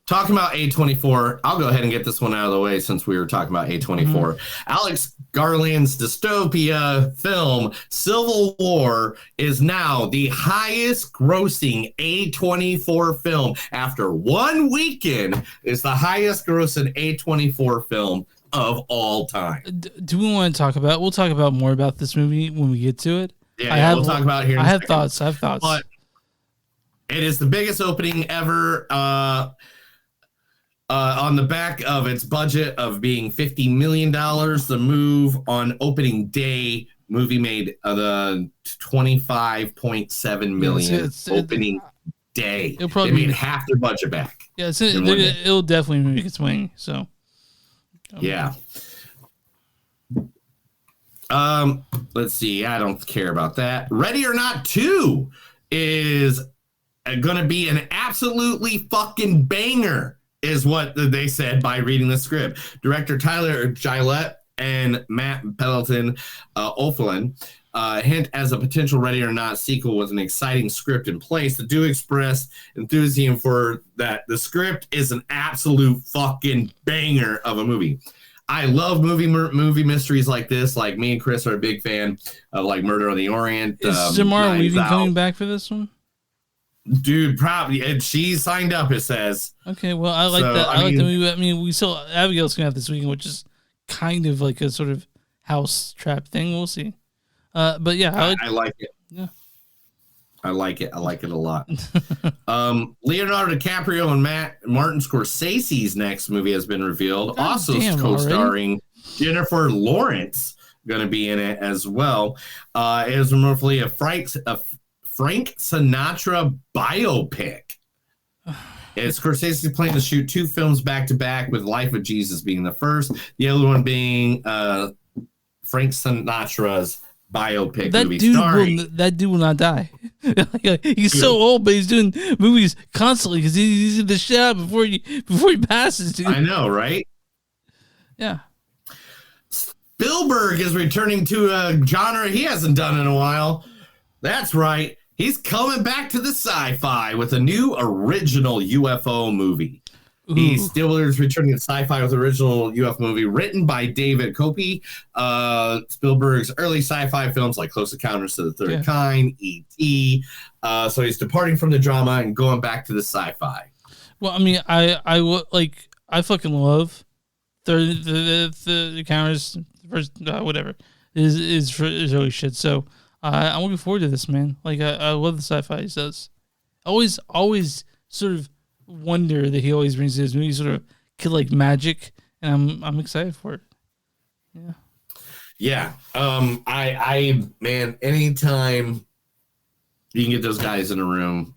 Talking about A24, I'll go ahead and get this one out of the way since we were talking about A24. Mm-hmm. Alex Garland's dystopia film Civil War is now the highest grossing A24 film. After one weekend, is the highest grossing A24 film of all time. Do we want to talk about? We'll talk about more about this movie when we get to it. Yeah, we'll talk about it here. I have thoughts. But it is the biggest opening ever. On the back of its budget of being $50 million, the move on opening day, movie made the $25.7 million opening day. They made half their budget back. Yeah, it'll definitely make its money. So, yeah. Let's see. I don't care about that. Ready or Not 2 is going to be an absolutely fucking banger. Is what they said by reading the script. Director Tyler Gillette and Matt Pelleton O'Flynn hint as a potential Ready or Not sequel with an exciting script in place. They do express enthusiasm for that. The script is an absolute fucking banger of a movie. I love movie mysteries like this. Like me and Chris are a big fan of like Murder on the Orient. Is Samara Weaving coming back for this one? Dude, probably. And she signed up, it says. Okay, well, I like that. I like the movie. I mean, we saw Abigail's coming out this weekend, which is kind of like a sort of house trap thing. We'll see. But yeah, I like it. Yeah. I like it. I like it a lot. Leonardo DiCaprio and Martin Scorsese's next movie has been revealed. Co-starring Jennifer Lawrence, going to be in it as well. It is remarkably a Frank Sinatra biopic. And Scorsese is planning to shoot 2 films back to back, with Life of Jesus being the first, the other one being Frank Sinatra's biopic That movie dude starring. that dude will not die. He's so old, but he's doing movies constantly because he's in the shit out before he passes. Dude. I know, right? Yeah. Spielberg is returning to a genre he hasn't done in a while. That's right. He's coming back to the sci-fi with a new original UFO movie. Spielberg's returning to sci-fi with original UFO movie written by David Koepp. Spielberg's early sci-fi films like Close Encounters of the Third Kind, E.T. So he's departing from the drama and going back to the sci-fi. Well, I mean, I fucking love the Encounters, first whatever is early shit. So I'm looking forward to this, man. Like I love the sci-fi he does. Always sort of wonder that he always brings his movies sort of kill like magic, and I'm excited for it. Yeah. I man, anytime you can get those guys in a room,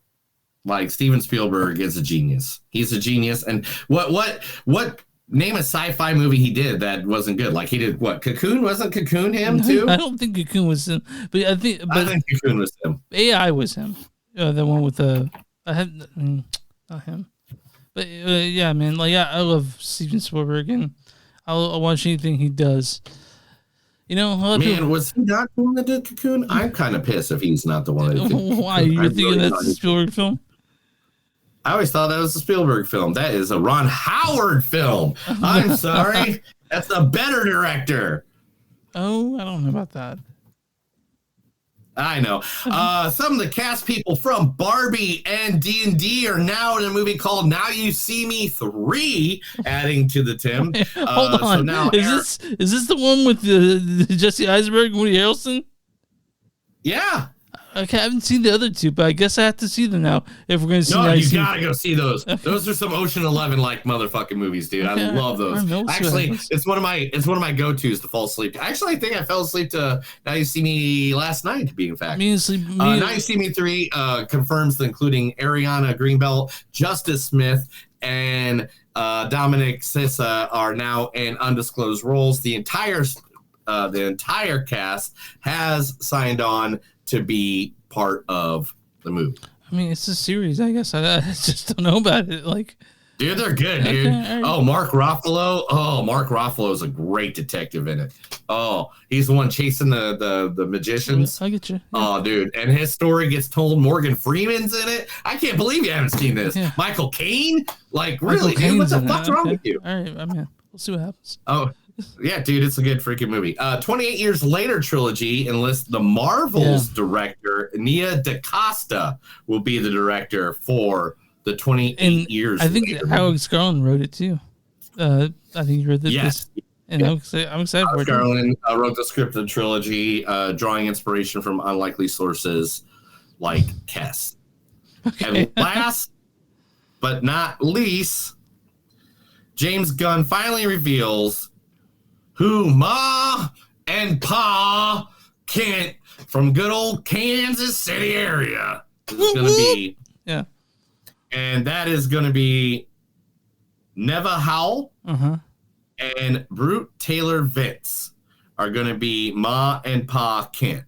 like Steven Spielberg is a genius. He's a genius. And what name a sci-fi movie he did that wasn't good? Like he did what? Cocoon? Wasn't Cocoon him too? I don't think Cocoon was him, but I think Cocoon was him. AI was him. The one with the not him. But yeah, man, like I love Steven Spielberg, and I'll watch anything he does. You know, was he not the one that did Cocoon? I'm kind of pissed if he's not the one that did. Why? You're thinking that's a Spielberg film? I always thought that was a Spielberg film. That is a Ron Howard film. I'm sorry. That's a better director. Oh, I don't know about that. I know. Some of the cast people from Barbie and D&D are now in a movie called Now You See Me 3, adding to the Tim. Hold on. So now is this the one with the Jesse Eisenberg and Woody Harrelson? Yeah. Okay, I haven't seen the other two, but I guess I have to see them now if we're going to see. No, you gotta go see those. Okay. Those are some Ocean 11 like motherfucking movies, dude. Okay, I love those. Actually, it's one of my go-tos to fall asleep. Actually, I think I fell asleep to Now You See Me last night. To be in fact, Now You See Me 3 confirms that including Ariana Greenbelt, Justice Smith, and Dominic Sissa are now in undisclosed roles. The entire cast has signed on to be part of the movie. I mean, it's a series, I guess. I just don't know about it. Like, dude, they're good, dude. Okay. Oh, Mark Ruffalo. Oh, Mark Ruffalo is a great detective in it. Oh, he's the one chasing the magicians. I get you. Yeah. Oh, dude, and his story gets told. Morgan Freeman's in it. I can't believe you haven't seen this. Yeah. Michael Caine. Like, really, dude? What the fuck's wrong with you? All right, I mean, we'll see what happens. Oh. Yeah, dude, it's a good freaking movie. 28 Years Later trilogy enlists the Marvels director, Nia DaCosta, will be the director for the 28 years. I think Alex Garland wrote it too. I think he wrote this. Yes. And I'm excited for it. Alex Garland wrote the script of the trilogy, drawing inspiration from unlikely sources like Kess. Okay. And last but not least, James Gunn finally reveals who Ma and Pa Kent from good old Kansas City area is going to be. Yeah. And that is going to be Neva Howell and Brute Taylor Vince are going to be Ma and Pa Kent.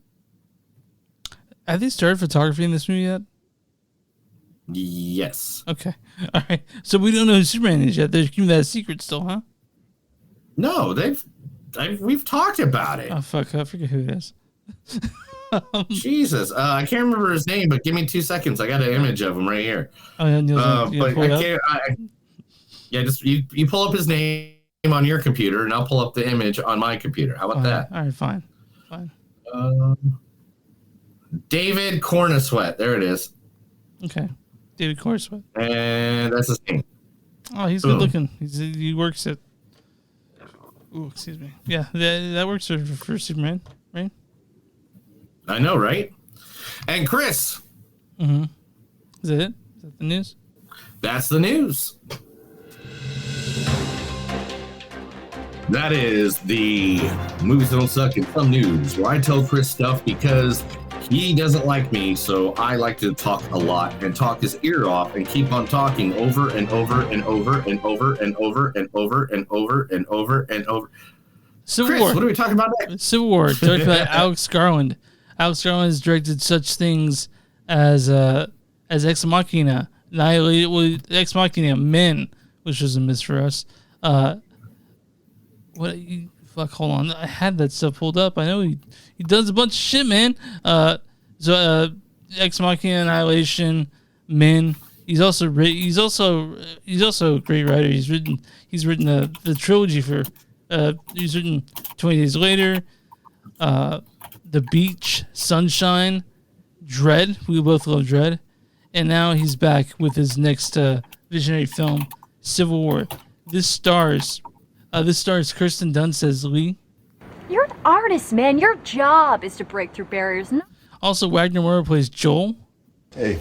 Have they started photography in this movie yet? Yes. Okay. All right. So we don't know who Superman is yet. They're keeping that a secret still, huh? No, we've talked about it. Oh, fuck. I forget who it is. Jesus. I can't remember his name, but give me 2 seconds. I got an image of him right here. Oh, yeah. But I can't. Just you pull up his name on your computer, and I'll pull up the image on my computer. How about that? All right, fine. David Cornuswet. There it is. Okay. David Cornuswet. And that's his name. Oh, he's good looking. He works at... Ooh, excuse me. Yeah, that works for Superman, right? I know, right? And Chris. Mm-hmm. Is that it? Is that the news? That's the news. That is the Movies Don't Suck in Some News, where I tell Chris stuff because he doesn't like me, so I like to talk a lot and talk his ear off and keep on talking over and over and over and over and over and over and over and over and over. Civil Chris, War. what are we talking about next? Civil War, directed by Alex Garland. Alex Garland has directed such things as Ex Machina, Ex Machina, Men, which was a miss for us. Hold on, I had that stuff pulled up. I know he does a bunch of shit, man. Ex Machina, Annihilation, Men. He's also a great writer. He's written the trilogy for. He's written 20 Days Later, The Beach, Sunshine, Dread. We both love Dread, and now he's back with his next visionary film, Civil War. This stars Kirsten Dunst as Lee. You're an artist, man. Your job is to break through barriers. Also, Wagner Moore plays Joel. Hey.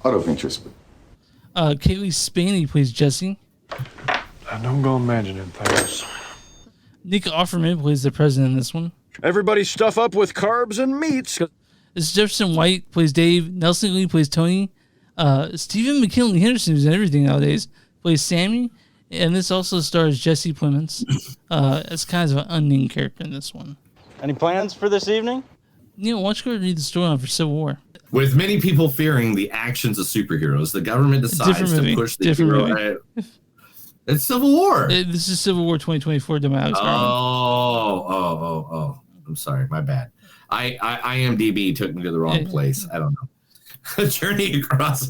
Out of interest. Kaylee Spaney plays Jesse. I don't go imagining things. Nick Offerman plays the president in this one. Everybody stuff up with carbs and meats. This is Jefferson White plays Dave. Nelson Lee plays Tony. Stephen McKinley Henderson, who's in everything nowadays, plays Sammy. And this also stars Jesse Plemons as kind of an unnamed character in this one. Any plans for this evening? Neil, why don't you go read the storyline for Civil War? With many people fearing the actions of superheroes, the government decides to push the hero. It's Civil War. This is Civil War 2024. Oh. I'm sorry. My bad. IMDb took me to the wrong place. I don't know. A journey across a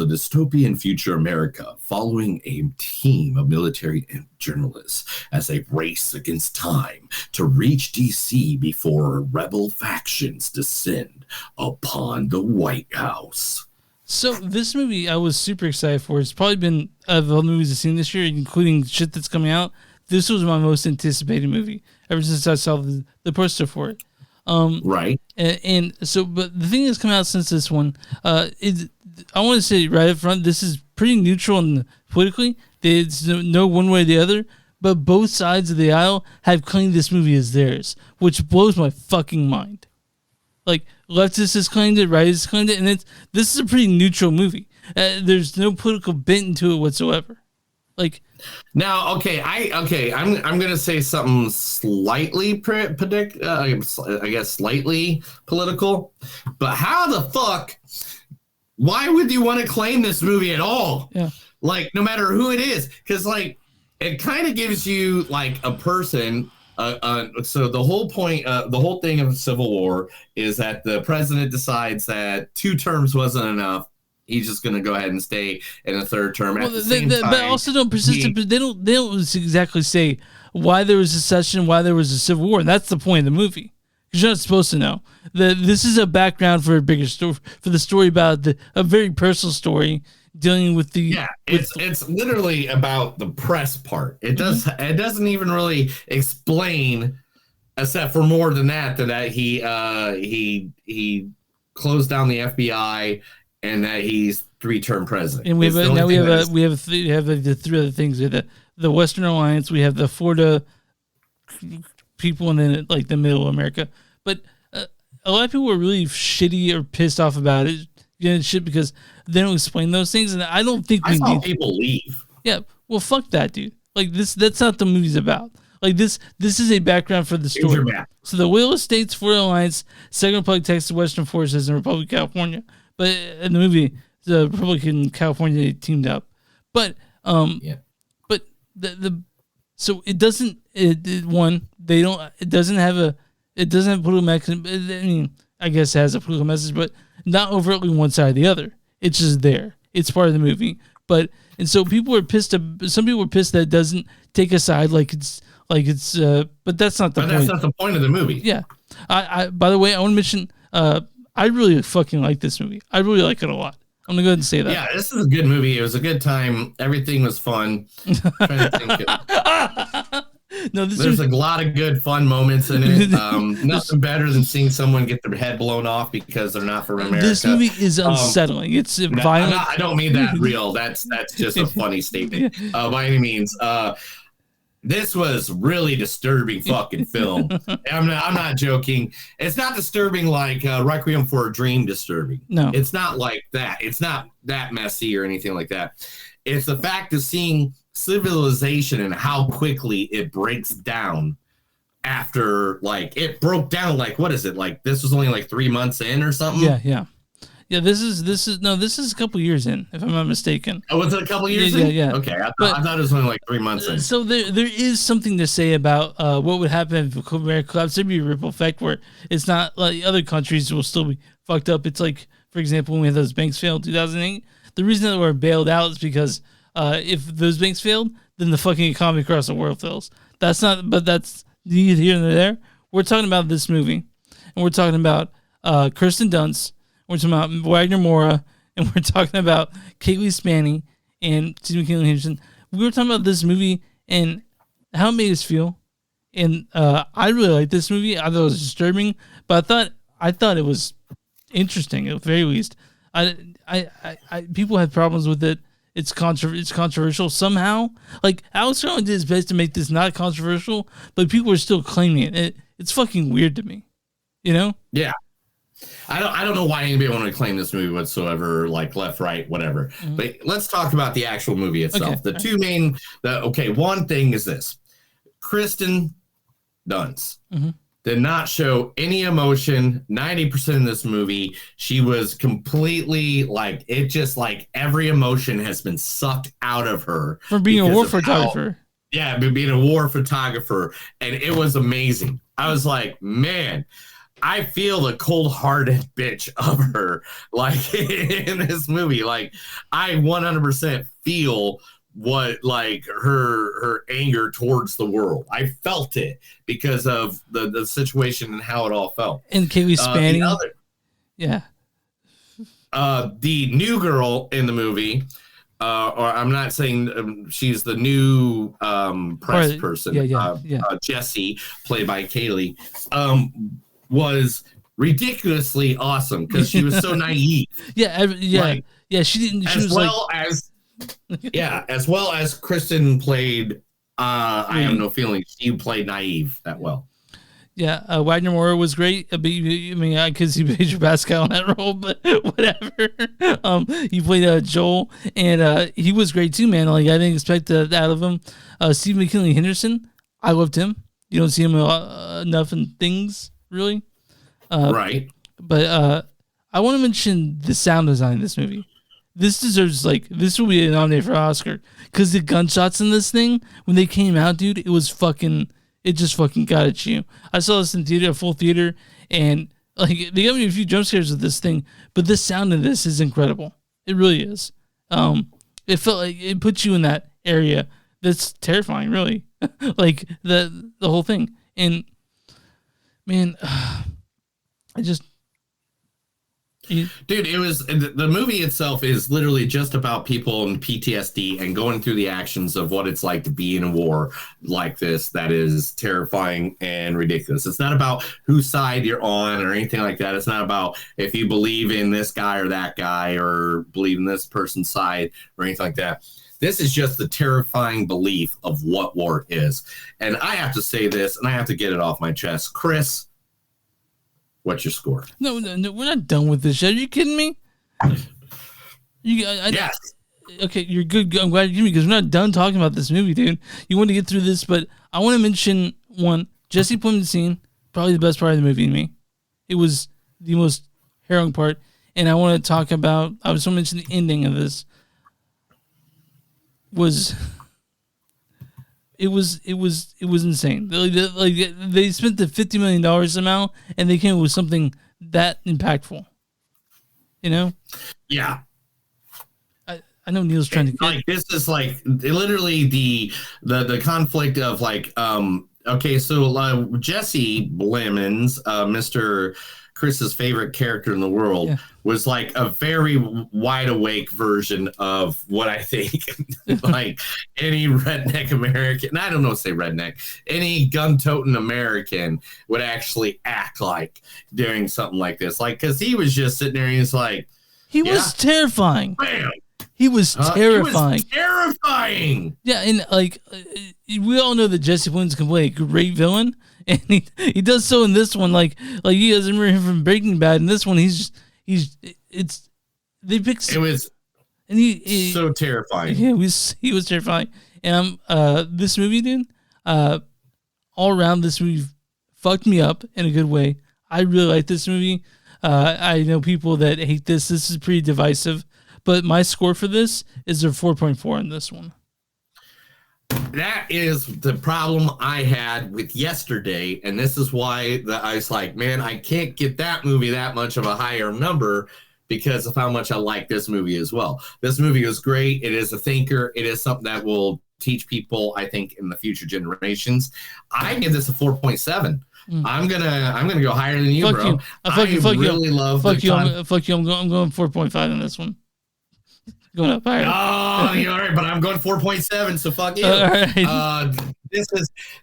dystopian future America, following a team of military and journalists as they race against time to reach DC before rebel factions descend upon the White House. So this movie I was super excited for. It's probably been of all the movies I've seen this year, including shit that's coming out. This was my most anticipated movie ever since I saw the poster for it. Right. And so, but the thing that's come out since this one, I want to say right up front, this is pretty neutral and politically. There's no one way or the other, but both sides of the aisle have claimed this movie as theirs, which blows my fucking mind. Like, leftists has claimed it, rightists claimed it, and this is a pretty neutral movie. There's no political bent into it whatsoever. Like, now, I'm gonna say something slightly slightly political, but how the fuck? Why would you want to claim this movie at all? Yeah, like no matter who it is, because like it kind of gives you like a person. So the whole point, the whole thing of Civil War is that the president decides that 2 terms wasn't enough. He's just going to go ahead and stay in a 3rd term. At the same time, but also don't persist. They don't exactly say why there was a session, why there was a Civil War. And that's the point of the movie. You're not supposed to know. This is a background for a bigger story, for the story about a very personal story dealing with the. Yeah, it's literally about the press part. It doesn't even really explain, except for more than that he closed down the FBI. And that he's 3-term president. And we have the 3 other things. We have the Western Alliance. We have the Florida people, and then like the Middle America. But a lot of people are really shitty or pissed off about it. Shit because they don't explain those things, and I don't think I saw people leave. Yeah, well, fuck that, dude. Like that's not the movie's about. Like this is a background for the story. So the Loyalist States, Florida Alliance, Second Republic, Texas, Western Forces, and Republic of California. But in the movie, the Republican California teamed up. But but so it doesn't. It doesn't have a political mechanism. I mean, I guess it has a political message, but not overtly one side or the other. It's just there. It's part of the movie. But so people are pissed. Some people are pissed that it doesn't take a side like it's. But that's not the point. That's not the point of the movie. Yeah. I by the way, I want to mention. I really fucking like this movie. I really like it a lot. I'm gonna go ahead and say that. Yeah, this is a good movie. It was a good time. Everything was fun. There's a lot of good fun moments in it. Nothing better than seeing someone get their head blown off because they're not from America. This movie is unsettling. It's violent. I don't mean that real. That's just a funny statement. By any means. This was really disturbing fucking film. I'm not joking. It's not disturbing like Requiem for a Dream disturbing. No. It's not like that. It's not that messy or anything like that. It's the fact of seeing civilization and how quickly it breaks down after, like, it broke down, like, what is it? Like, this was only like 3 months in or something? Yeah. This is a couple years in, if I'm not mistaken. Oh, was it a couple years in? Yeah. Okay, I thought it was only like 3 months in. So there is something to say about what would happen if America collapsed. There'd be a ripple effect where it's not like other countries will still be fucked up. It's like, for example, when we had those banks fail in 2008, the reason that we're bailed out is because if those banks failed, then the fucking economy across the world fails. That's neither here nor there. We're talking about this movie, and we're talking about Kirsten Dunst, we're talking about Wagner Moura, and we're talking about Kaylee Spaney and Steve McKinley Henderson. We were talking about this movie and how it made us feel. And I really liked this movie. I thought it was disturbing, but I thought it was interesting at the very least. People had problems with it. It's controversial somehow. Like, Alex Garland did his best to make this not controversial, but people are still claiming it. It's fucking weird to me, you know? Yeah. I don't know why anybody wanted to claim this movie whatsoever, like left, right, whatever. Mm-hmm. But let's talk about the actual movie itself. Okay. One thing is this: Kirsten Dunst did not show any emotion. 90% of this movie, she was completely like, it just like every emotion has been sucked out of her from being a war photographer. Being a war photographer, and it was amazing. I was like, man, I feel the cold-hearted bitch of her, like, in this movie. Like, I 100% feel what, like, her anger towards the world. I felt it because of the situation and how it all felt. And Kaylee Spaney. The new girl in the movie, or I'm not saying she's the new press person. Jessie, played by Kaylee, was ridiculously awesome because she was so naive. She didn't. She was as well as Kristen played. I have no feeling she played naive that well. Yeah, Wagner Moura was great. I mean, I could see Pedro Pascal in that role, but whatever. He played Joel, and he was great too, man. Like, I didn't expect that out of him. Steve McKinley Henderson, I loved him. You don't see him enough in things, really. Right. But I want to mention the sound design in this movie. This deserves, like, this will be nominated for Oscar, because the gunshots in this thing, when they came out, dude, it just fucking got at you. I saw this in theater, a full theater, and like, they got me a few jump scares with this thing, but the sound of this is incredible. It really is. It felt like it puts you in that area that's terrifying, really. Like, the whole thing. And man, dude, it was, the movie itself is literally just about people and PTSD and going through the actions of what it's like to be in a war like this that is terrifying and ridiculous. It's not about whose side you're on or anything like that. It's not about if you believe in this guy or that guy or believe in this person's side or anything like that. This is just the terrifying belief of what war is. And I have to say this, and I have to get it off my chest. Chris, what's your score? No, we're not done with this yet. Are you kidding me? Yes. Okay, you're good. I'm glad you gave me, because we're not done talking about this movie, dude. You want to get through this, but I want to mention one. Jesse Plemons scene, probably the best part of the movie to me. It was the most harrowing part, and I want to talk about. I was going to mention the ending of this. It was insane. Like they spent the $50 million amount, and they came up with something that impactful. You know? Yeah. I know Neil's trying to get, like, this is like literally the conflict of like okay, so Jesse Plemons, Mr. Chris's favorite character in the world, was like a very wide awake version of what I think like any redneck American, and I don't know if say redneck, any gun-toting American would actually act like during something like this. Like, because he was just sitting there and he's like, he was terrifying. Bam. He was terrifying. He was terrifying. Yeah, and like we all know that Jesse Plemons can play a great villain, and he does so in this one. Like you guys remember him from Breaking Bad. In this one, they picked. It was And he so terrifying. Yeah, he was terrifying. And this movie, dude, all around this movie fucked me up in a good way. I really like this movie. I know people that hate this. This is pretty divisive, but my score for this is a 4.4 on this one. That is the problem I had with yesterday, and this is why I was like, man, I can't get that movie that much of a higher number because of how much I like this movie as well. This movie is great. It is a thinker. It is something that will teach people, I think, in the future generations. I give this a 4.7. I'm gonna go higher than you, bro. Fuck you. love fuck you. I'm going 4.5 on this one. Going up higher. Oh, you're all right, but I'm going 4.7. So fuck you. All right.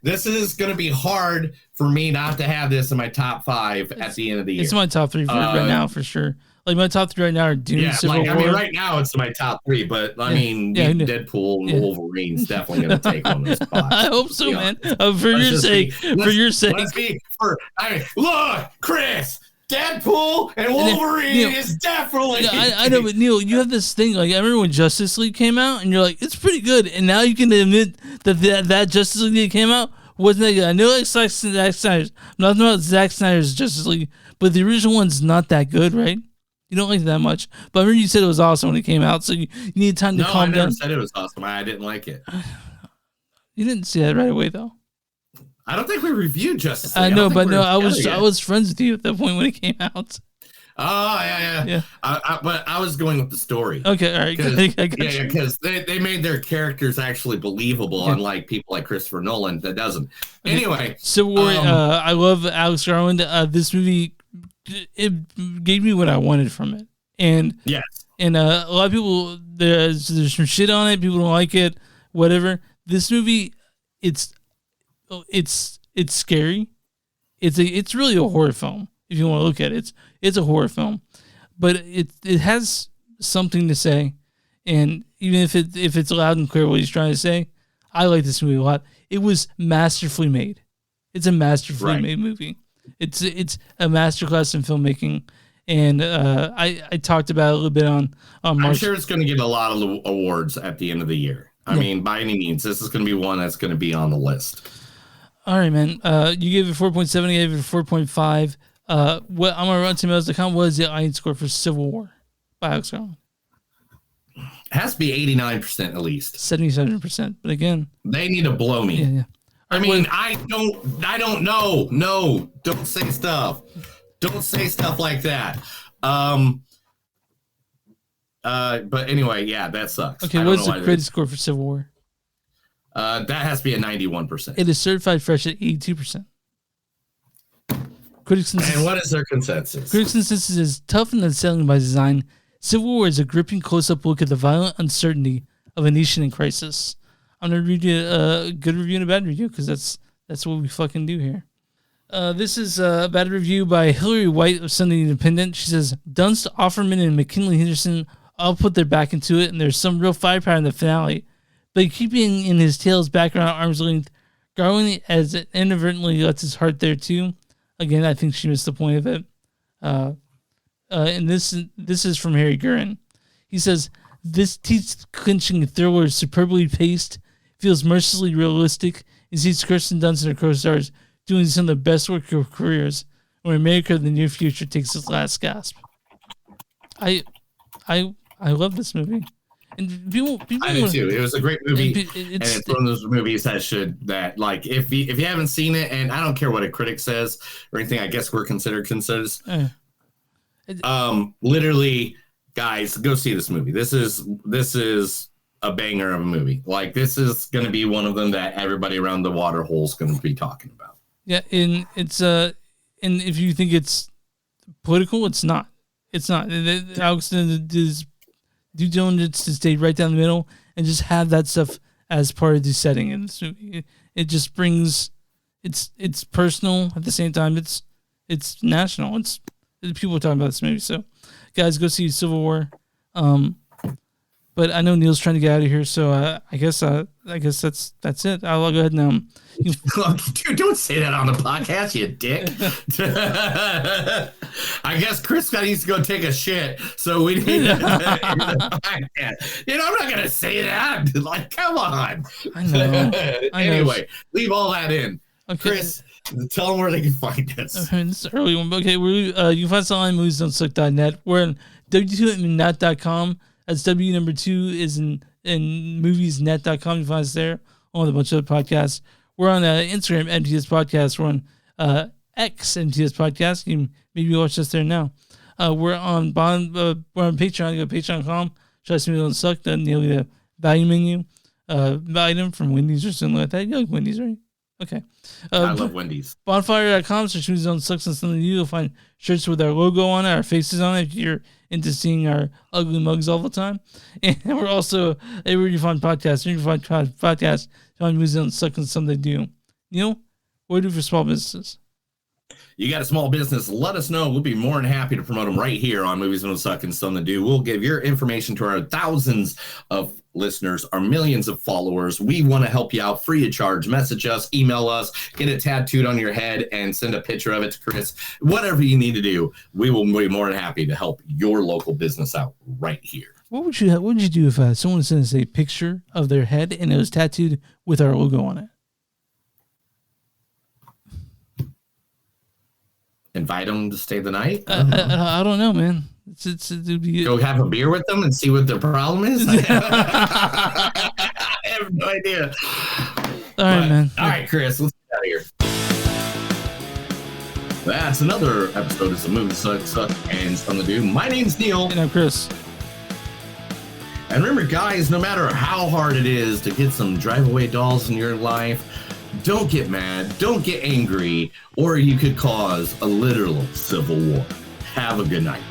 This is gonna be hard for me not to have this in my top 5 at the end of the year. It's my top 3 right now for sure. Like my top 3 right now are Dune, Civil War. I mean, right now it's my top 3, but I mean, Deadpool and Wolverine's definitely going to take one of those spots. I hope so, man. For your sake. Look, Chris, Deadpool and Wolverine is definitely. I know, but Neil, you have this thing. Like I remember when Justice League came out, and you're like, it's pretty good, and now you can admit that Justice League that came out wasn't that good. I know like Zack Snyder's. I'm not talking about Zack Snyder's Justice League, but the original one's not that good, right? You don't like it that much, but I remember you said it was awesome when it came out, so you need time to calm down. I never said it was awesome. I didn't like it. You didn't see that right away, though. I don't think we reviewed Justice League. I know, but no, I was friends with you at that point when it came out. Oh yeah. But I was going with the story. Okay, all right. Because they made their characters actually believable, unlike people like Christopher Nolan that doesn't. Okay. Anyway, Civil War. I love Alex Garland. This movie. It gave me what I wanted from it, and a lot of people there's some shit on it. People don't like it, whatever. This movie, it's scary. It's really a horror film if you want to look at it. It's a horror film, but it has something to say, and even if it's loud and clear what he's trying to say, I like this movie a lot. It was masterfully made. It's a masterfully made movie. It's a masterclass in filmmaking, and I talked about it a little bit on March. I'm sure it's going to get a lot of awards at the end of the year. I mean, by any means, this is going to be one that's going to be on the list. All right, man. You gave it 4.7. I gave it 4.5. What I'm on RottenTomatoes.com. What is the audience score for Civil War by Alex Garland? It has to be 89% at least. 77%. But again, they need to blow me. Yeah. I mean, I don't know. No, don't say stuff. Don't say stuff like that. But anyway, yeah, that sucks. Okay, what's the credit score for Civil War? That has to be a 91%. It is certified fresh at 82%. And what is their consensus? Critics' consensus is tough and unsettling by design. Civil War is a gripping close-up look at the violent uncertainty of a nation in crisis. I'm going to read you a good review and a bad review because that's what we fucking do here. This is a bad review by Hillary White of Sunday Independent. She says, Dunst, Offerman, and McKinley Henderson all put their back into it, and there's some real firepower in the finale. But keeping in his tail's background at arm's length, Garland as it inadvertently lets his heart there too. Again, I think she missed the point of it. And this is from Harry Gurin. He says, this teeth-clenching thriller is superbly paced, feels mercilessly realistic, and sees Kirsten Dunst and her co-stars doing some of the best work of their careers when America in the near future takes its last gasp. I love this movie. And people I do too. It was a great movie, and it's one of those movies that like if you haven't seen it, and I don't care what a critic says or anything, I guess we're considered. Literally, guys, go see this movie. This is a banger of a movie. Like this is going to be one of them that everybody around the water hole is going to be talking about. Yeah, and it's and if you think it's political, it's not. It's not. Alex did his due diligence to stay right down the middle and just have that stuff as part of the setting in this movie. It just brings it's personal at the same time. It's national. It's people are talking about this movie. So, guys, go see Civil War. But I know Neil's trying to get out of here, so I guess that's it. I'll go ahead and Dude, don't say that on the podcast, you dick. I guess Chris needs to go take a shit, so we need to end the podcast. You know, I'm not gonna say that. Like, come on. I know. Anyway, leave all that in. Okay. Chris, tell them where they can find us. Okay, this is an early one. Okay, you can find us on moviesdon'tsuck.net. We're on w2mnet.com. That's W2 is in moviesnet.com. You can find us there, along with a bunch of other podcasts. We're on Instagram, MTS Podcast. We're on X, MTS Podcast. You can maybe watch us there now. We're on Patreon. You go to patreon.com. Try to see me on Suck. Then you'll get a value menu item from Wendy's or something like that. You like Wendy's, right? Okay. I love Wendy's. Bonfire.com. Search Movies on Sucks and something new. You'll find shirts with our logo on it, our faces on it, if you're into seeing our ugly mugs all the time. And we're also everywhere you find podcasts. You can find podcasts. Find Movies on Sucks and something new. Neil, what do you do for small businesses? You got a small business, let us know. We'll be more than happy to promote them right here on Movies Don't Suck and Something to Do. We'll give your information to our thousands of listeners, our millions of followers. We want to help you out free of charge. Message us, email us, get it tattooed on your head, and send a picture of it to Chris. Whatever you need to do, we will be more than happy to help your local business out right here. What would you do if someone sent us a picture of their head and it was tattooed with our logo on it? Invite them to stay the night? I don't know, man. Go have a beer with them and see what their problem is? I have no idea. All right, man. All right, Chris, let's get out of here. That's another episode of the Movie Suck and Something to Do. My name's Neil. And I'm Chris. And remember, guys, no matter how hard it is to get some drive-away dolls in your life, don't get mad, don't get angry, or you could cause a literal civil war. Have a good night.